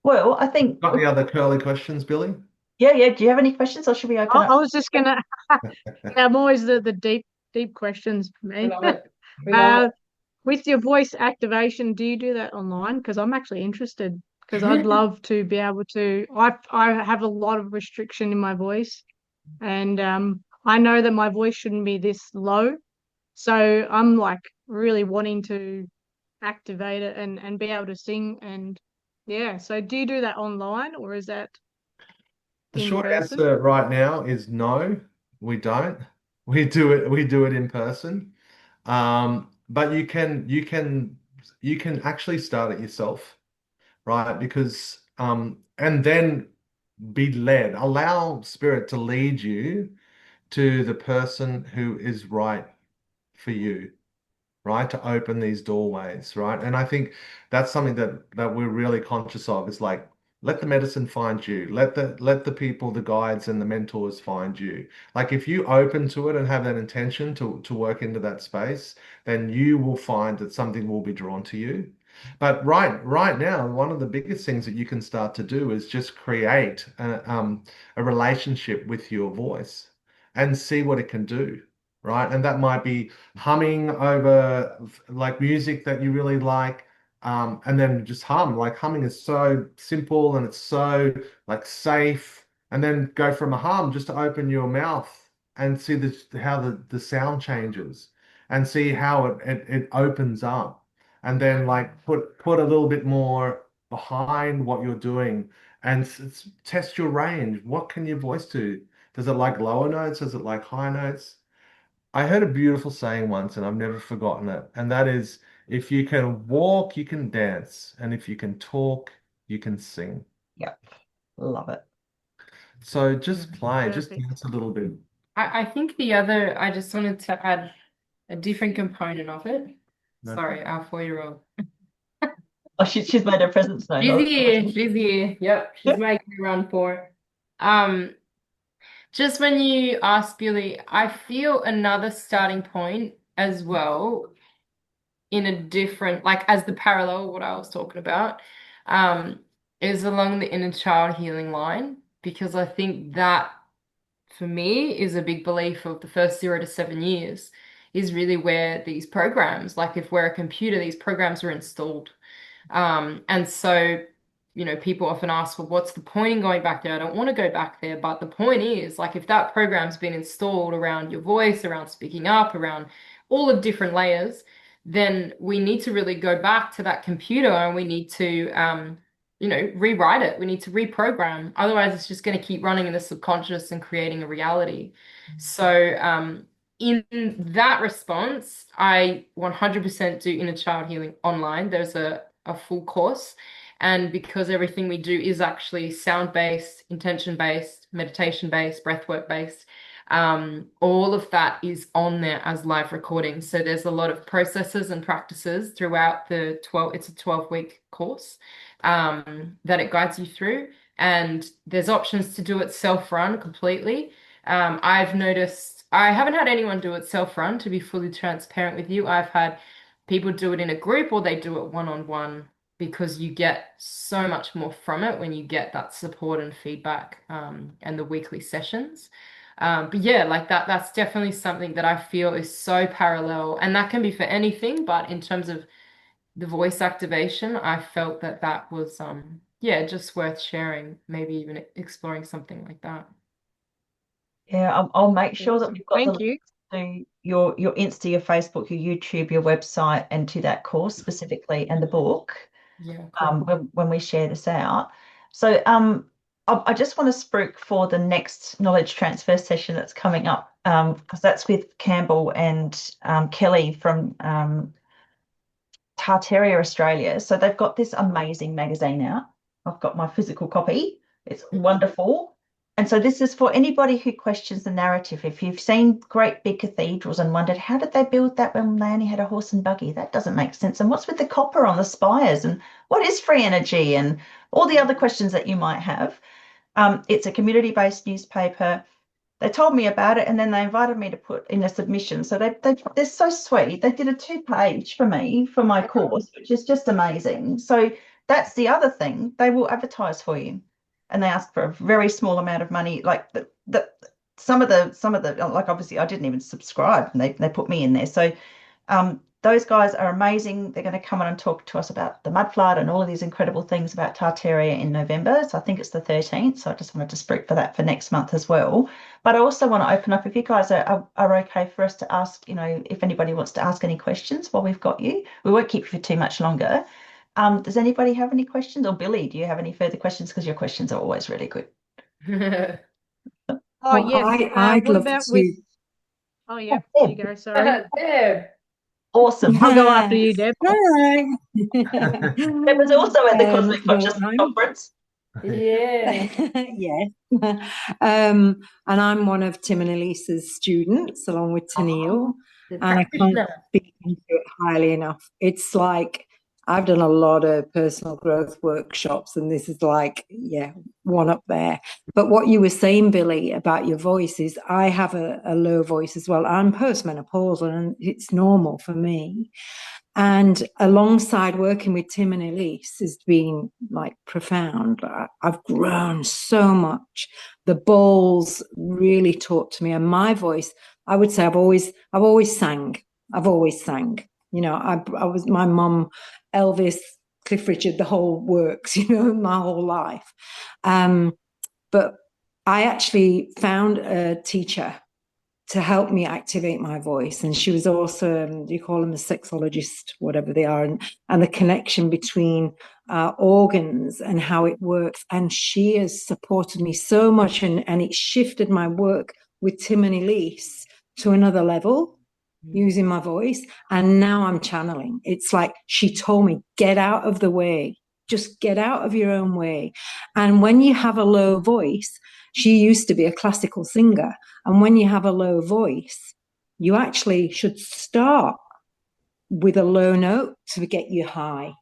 Well, I think Got any other curly questions, Billy? yeah. Do you have any questions or should we open I up? was just gonna. Yeah, I'm always the deep questions for We me. love it. We love it. With your voice activation, do you do that online? Because I'm actually interested. Because I'd love to be able to. I have a lot of restriction in my voice, and I know that my voice shouldn't be this low. So I'm like really wanting to activate it and be able to sing. And yeah, so do you do that online or is that The in short person? answer right now is no, we don't. We do it in person. But you can actually start it yourself, right? Because and then be led. Allow spirit to lead you to the person who is right for you, right? To open these doorways, right? And I think that's something that we're really conscious of is like let the medicine find you. Let the people, the guides and the mentors find you. Like if you open to it and have that intention to work into that space, then you will find that something will be drawn to you. But right now, one of the biggest things that you can start to do is just create a relationship with your voice and see what it can do, right? And that might be humming over like music that you really like, and then just hum. Like humming is so simple and it's so like safe. And then go from a hum just to open your mouth and see how the sound changes and see how it opens up. And then like put a little bit more behind what you're doing and test your range. What can your voice do? Does it like lower notes? Does it like high notes? I heard a beautiful saying once, and I've never forgotten it, and that is, if you can walk, you can dance, and if you can talk, you can sing. Yep. Love it. So just play, just Perfect. dance a little bit. I think I just wanted to add a different component of it. No? Sorry, our 4-year-old. Oh, she's made her presence known. She's Oh, here. She's here. Yep, she's making me run for. Just when you ask Billy, I feel another starting point as well in a different, like as the parallel, what I was talking about, um, is along the inner child healing line, because I think that for me is a big belief of the first 0 to 7 years is really where these programs, like if we're a computer, these programs are installed. And so, people often ask, well, what's the point in going back there? I don't want to go back there. But the point is, like, if that program's been installed around your voice, around speaking up, around all of different layers, then we need to really go back to that computer and we need to, rewrite it. We need to reprogram. Otherwise, it's just going to keep running in the subconscious and creating a reality. So, in that response, I 100% do inner child healing online. There's a full course. And because everything we do is actually sound-based, intention-based, meditation-based, breathwork-based, all of that is on there as live recordings. So there's a lot of processes and practices throughout it's a 12-week course that it guides you through. And there's options to do it self-run completely. I've noticed I haven't had anyone do it self-run, to be fully transparent with you. I've had people do it in a group or they do it one-on-one, because you get so much more from it when you get that support and feedback and the weekly sessions. But yeah, like that's definitely something that I feel is so parallel, and that can be for anything, but in terms of the voice activation, I felt that was yeah, just worth sharing, maybe even exploring something like that. Yeah, I'll make sure that Awesome. we've got the Thank you. link to your Insta, your Facebook, your YouTube, your website, and to that course specifically, and the book Yeah, cool. when we share this out. So I just want to spruik for the next knowledge transfer session that's coming up, because that's with Campbell and Kelly from Tartaria Australia. So they've got this amazing magazine out. I've got my physical copy. It's wonderful. And so this is for anybody who questions the narrative. If you've seen great big cathedrals and wondered, how did they build that when they only had a horse and buggy? That doesn't make sense. And what's with the copper on the spires? And what is free energy? And all the other questions that you might have. It's a community-based newspaper. They told me about it, and then they invited me to put in a submission. So they're so sweet. They did a 2-page for me for my course, which is just amazing. So that's the other thing. They will advertise for you, and they ask for a very small amount of money. Like some of the like, obviously I didn't even subscribe, and they put me in there. So those guys are amazing. They're going to come on and talk to us about the mud flood and all of these incredible things about Tartaria in November. So I think it's the 13th. So I just wanted to speak for that for next month as well. But I also want to open up, if you guys are okay for us to ask, if anybody wants to ask any questions while we've got you. We won't keep you for too much longer. Does anybody have any questions? Or Billy, do you have any further questions? Because your questions are always really good. Oh, Well, yes. I'd What love about to. with... Oh, yeah. Oh, You go. Sorry. Deb. Awesome. I'll go after you, Deb. All right. It was also at the Cosmic Well, Consciousness Conference. Yeah. yes. And I'm one of Tim and Elise's students, along with Tennille, The and I can't practitioner. speak into it highly enough. It's like I've done a lot of personal growth workshops, and this is like, yeah, one up there. But what you were saying, Billy, about your voice is I have a low voice as well. I'm postmenopausal, and it's normal for me. And alongside working with Tim and Elise has been like profound. I've grown so much. The bowls really talk to me, and my voice, I would say I've always sang. I've always sang. I was my mum, Elvis, Cliff Richard, the whole works, my whole life. But I actually found a teacher to help me activate my voice. And she was also, you call them a sexologist, whatever they are, and the connection between organs and how it works. And she has supported me so much, and it shifted my work with Tim and Elise to another level using my voice. And now I'm channeling. It's like she told me, get out of the way. Just get out of your own way. And when you have a low voice, she used to be a classical singer. And when you have a low voice, you actually should start with a low note to get you high.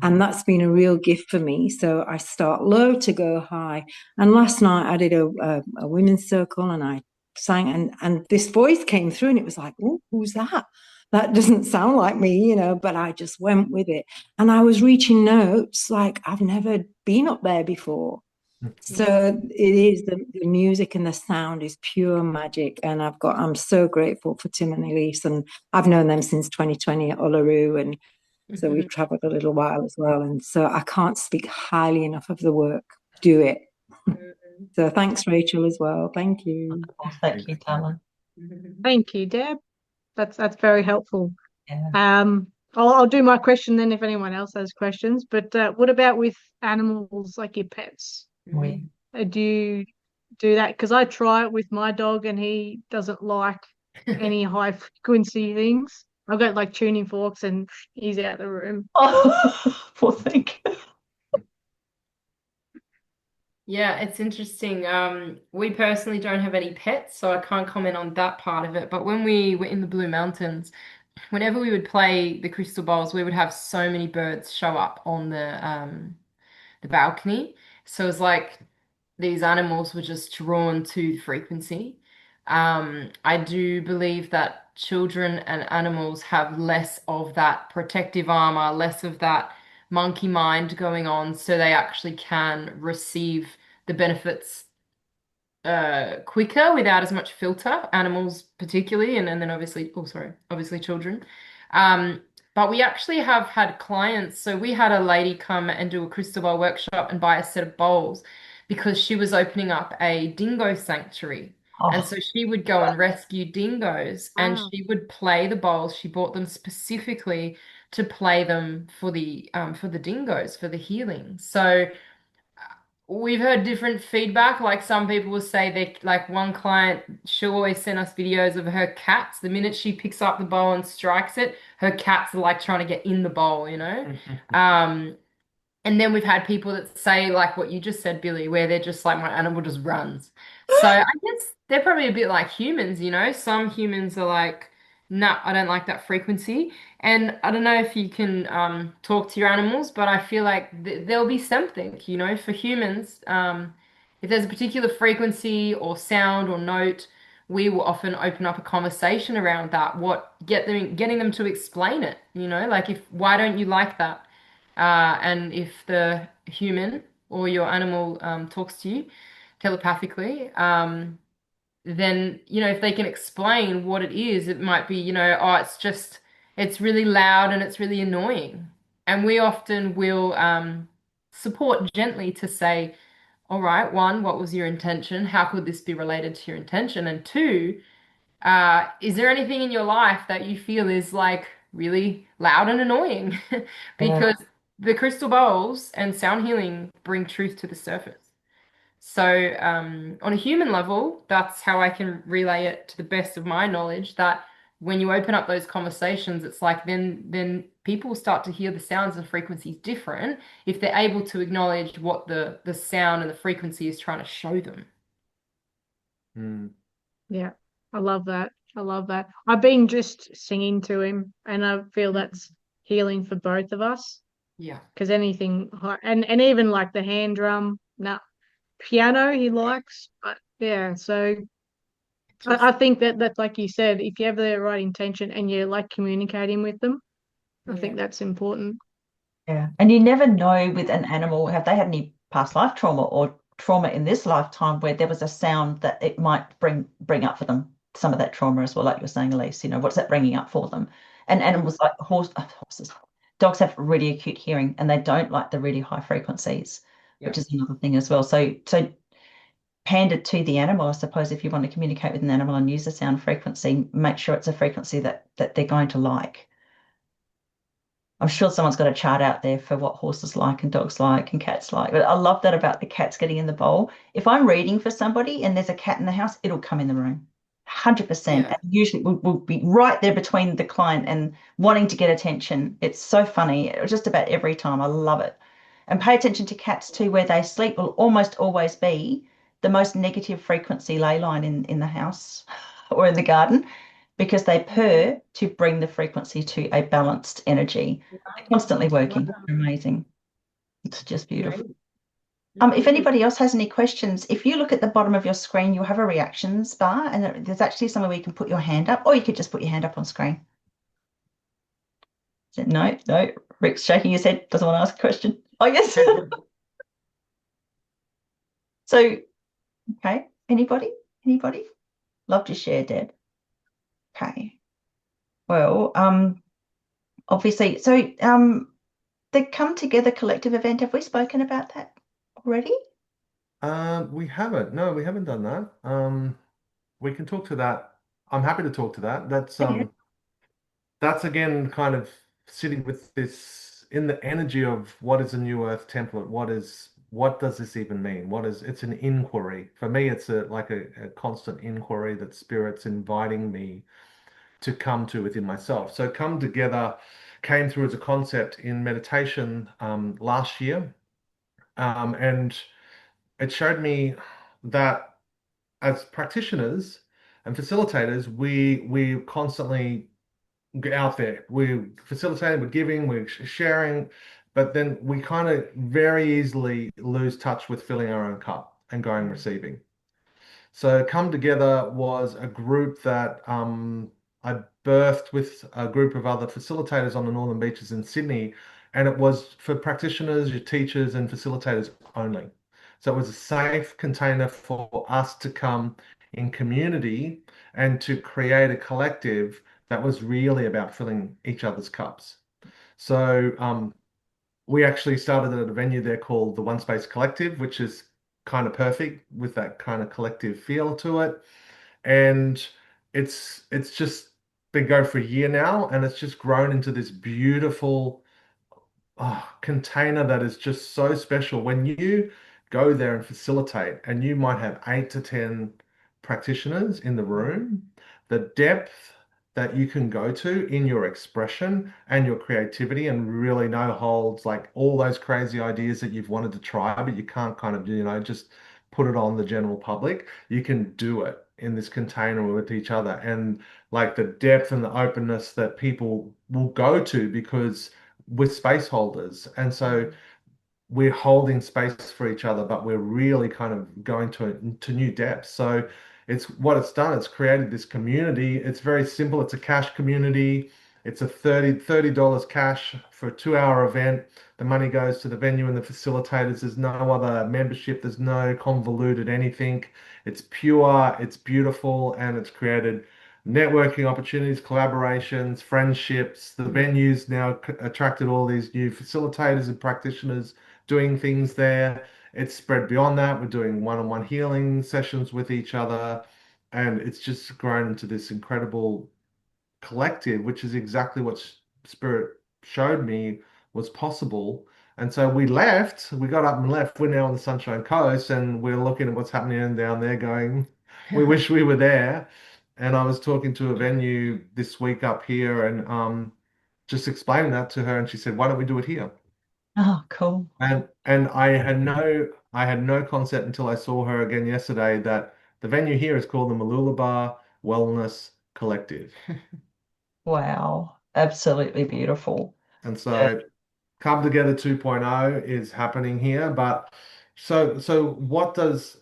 And that's been a real gift for me. So I start low to go high. And last night I did a women's circle, and I sang, and this voice came through, and it was like, oh, who's that? That doesn't sound like me, but I just went with it. And I was reaching notes like I've never been up there before. So it is the music and the sound is pure magic. And I'm so grateful for Tim and Elise, and I've known them since 2020 at Uluru, and so we've traveled a little while as well. And so I can't speak highly enough of the work. Do it. So thanks, Rachel, as well. Thank you. Well, thank you, darling. Thank you, Deb. That's very helpful. Yeah. I'll do my question then if anyone else has questions. But what about with animals like your pets? Do you do that? Because I try it with my dog, and he doesn't like any high frequency things. I've got like tuning forks, and he's out the room. Oh, poor thing. Yeah, it's interesting. We personally don't have any pets, so I can't comment on that part of it. But when we were in the Blue Mountains, whenever we would play the crystal bowls, we would have so many birds show up on the balcony. So it's like these animals were just drawn to the frequency. I do believe that children and animals have less of that protective armor, less of that monkey mind going on, so they actually can receive the benefits quicker without as much filter, animals particularly, and then obviously, oh sorry, obviously children. Um, but we actually have had clients. So we had a lady come and do a crystal ball workshop and buy a set of bowls because she was opening up a dingo sanctuary. And Oh, so she would go and rescue dingoes and Wow. she would play the bowls. She bought them specifically to play them for the dingoes, for the healing. So we've heard different feedback. Like some people will say they like one client, she'll always send us videos of her cats. The minute she picks up the bowl and strikes it, her cats are like trying to get in the bowl, you know? Um, and then we've had people that say, like what you just said, Billy, where they're just like, my animal just runs. So I guess they're probably a bit like humans, you know? Some humans are like, no, I don't like that frequency. And I don't know if you can talk to your animals, but I feel like there'll be something, you know, for humans. If there's a particular frequency or sound or note, we will often open up a conversation around that. Getting them to explain it, you know, like if why don't you like that? And if the human or your animal talks to you telepathically, then, you know, if they can explain what it is, it might be, you know, oh, it's really loud and it's really annoying. And we often will support gently to say, all right, one, what was your intention? How could this be related to your intention? And two, is there anything in your life that you feel is like really loud and annoying? yeah. Because the crystal bowls and sound healing bring truth to the surface. So, on a human level, that's how I can relay it to the best of my knowledge that when you open up those conversations, it's like then people start to hear the sounds and frequencies different if they're able to acknowledge what the sound and the frequency is trying to show them. Mm. Yeah, I love that. I love that. I've been just singing to him, and I feel that's healing for both of us. Yeah. Because anything, and even like the hand drum, nah, piano he likes, but yeah. So I think that like you said, if you have the right intention and you're like communicating with them, I Yeah. think that's important. Yeah. And you never know with an animal, have they had any past life trauma or trauma in this lifetime where there was a sound that it might bring up for them some of that trauma as well, like you were saying, Elise, you know, what's that bringing up for them? And animals like horses, dogs have really acute hearing and they don't like the really high frequencies, Yeah. which is another thing as well. So hand it to the animal, I suppose, if you want to communicate with an animal and use a sound frequency, make sure it's a frequency that they're going to like. I'm sure someone's got a chart out there for what horses like and dogs like and cats like. But I love that about the cats getting in the bowl. If I'm reading for somebody and there's a cat in the house, it'll come in the room. 100%. Yeah. And usually we'll be right there between the client and wanting to get attention. It's so funny. Just about every time. I love it. And pay attention to cats too, where they sleep will almost always be the most negative frequency ley line in the house or in the garden because they purr to bring the frequency to a balanced energy. They're constantly working. They're amazing. It's just beautiful. If anybody else has any questions, if you look at the bottom of your screen, you'll have a reactions bar, and there's actually somewhere where you can put your hand up, or you could just put your hand up on screen. No, no. Rick's shaking his head, doesn't want to ask a question. Oh, yes. So, okay. Anybody? Anybody? Love to share, Deb. Okay. Well, obviously, so the Come Together collective event, have we spoken about that already? We haven't. No, we haven't done that. We can talk to that. I'm happy to talk to that. Yeah. That's again kind of sitting with this in the energy of what is a new earth template? What does this even mean? It's an inquiry. For me, it's like a constant inquiry that spirit's inviting me to come to within myself. So come together came through as a concept in meditation last year. And it showed me that as practitioners and facilitators, we constantly get out there. We're facilitating, we're giving, we're sharing, but then we kind of very easily lose touch with filling our own cup and going receiving. So Come Together was a group that I birthed with a group of other facilitators on the Northern Beaches in Sydney, and it was for practitioners, your teachers, and facilitators only. So it was a safe container for us to come in community and to create a collective that was really about filling each other's cups. So we actually started at a venue there called the One Space Collective, which is kind of perfect with that kind of collective feel to it. And it's just been going for a year now, and it's just grown into this beautiful container that is just so special. When you go there and facilitate, and you might have 8 to 10 practitioners in the room, the depth that you can go to in your expression and your creativity, and really no holds, like all those crazy ideas that you've wanted to try, but you can't kind of, just put it on the general public. You can do it in this container with each other, and like the depth and the openness that people will go to because with space holders. And so we're holding space for each other, but we're really kind of going to new depths. So it's what it's done. It's created this community. It's very simple. It's a cash community. It's a $30 cash for a 2-hour event. The money goes to the venue and the facilitators. There's no other membership. There's no convoluted anything. It's pure, it's beautiful, and it's created networking opportunities, collaborations, friendships. The venues now attracted all these new facilitators and practitioners doing things there. It's spread beyond that. We're doing one-on-one healing sessions with each other, and it's just grown into this incredible collective, which is exactly what Spirit showed me was possible. And so we got up and left. We're now on the Sunshine Coast, and we're looking at what's happening down there going, we wish we were there. And I was talking to a venue this week up here, and just explaining that to her, and she said, "Why don't we do it here?" Oh, cool. And I had no concept until I saw her again yesterday that the venue here is called the Mooloolaba Wellness Collective. Wow. Absolutely beautiful. And Yeah. so Come Together 2.0 is happening here. But so what does,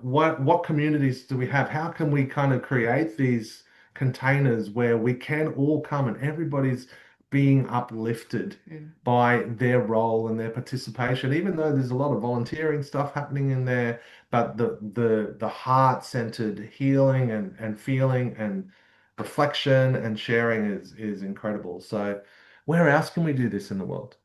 what communities do we have? How can we kind of create these containers where we can all come and everybody's being uplifted by their role and their participation, even though there's a lot of volunteering stuff happening in there, but the heart-centered healing and feeling and reflection and sharing is incredible. So where else can we do this in the world?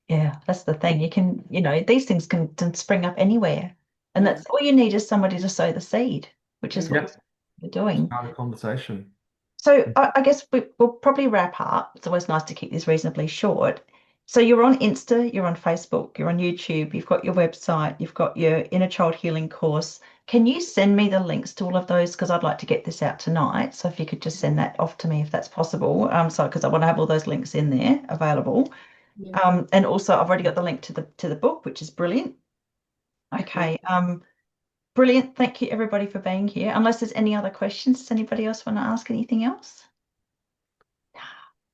Yeah, that's the thing. You can, these things can spring up anywhere. And that's all you need is somebody to sow the seed, which is what you're doing. Start a conversation. So I guess we'll probably wrap up. It's always nice to keep this reasonably short. So you're on Insta, you're on Facebook, you're on YouTube, you've got your website, you've got your inner child healing course. Can you send me the links to all of those? Because I'd like to get this out tonight. So if you could just send that off to me if that's possible. So because I want to have all those links in there available. And also I've already got the link to the book, which is brilliant. Okay. Brilliant. Thank you everybody for being here. Unless there's any other questions, does anybody else want to ask anything else?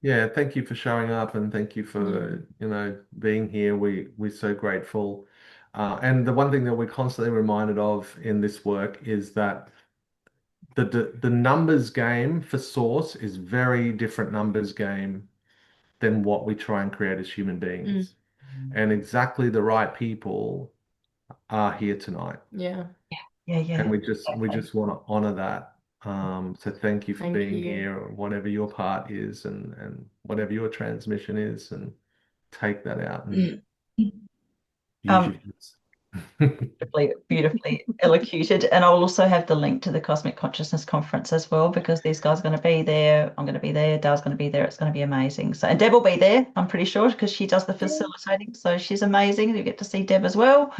Yeah, thank you for showing up, and thank you for, being here. We're so grateful. And the one thing that we're constantly reminded of in this work is that the numbers game for Source is very different numbers game than what we try and create as human beings. And exactly the right people are here tonight. Yeah. And we just want to honor that. So thank you for being here, whatever your part is and whatever your transmission is, and take that out and use your voice. Beautifully elocuted. And I'll also have the link to the Cosmic Consciousness Conference as well, because these guys are going to be there. I'm going to be there. Dale's going to be there. It's going to be amazing. So, and Deb will be there, I'm pretty sure, because she does the facilitating. So she's amazing. You get to see Deb as well.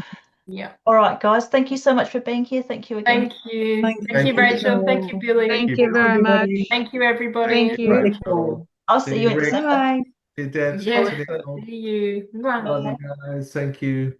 Yeah. All right, guys. Thank you so much for being here. Thank you again. Thank you. Thank you, Rachel. Thank you, Billy. Thank you very much. Thank you, everybody. Thank you. Cool. I'll see you in December. See you, Deb. Yeah. See you. Bye. Love you guys. Thank you.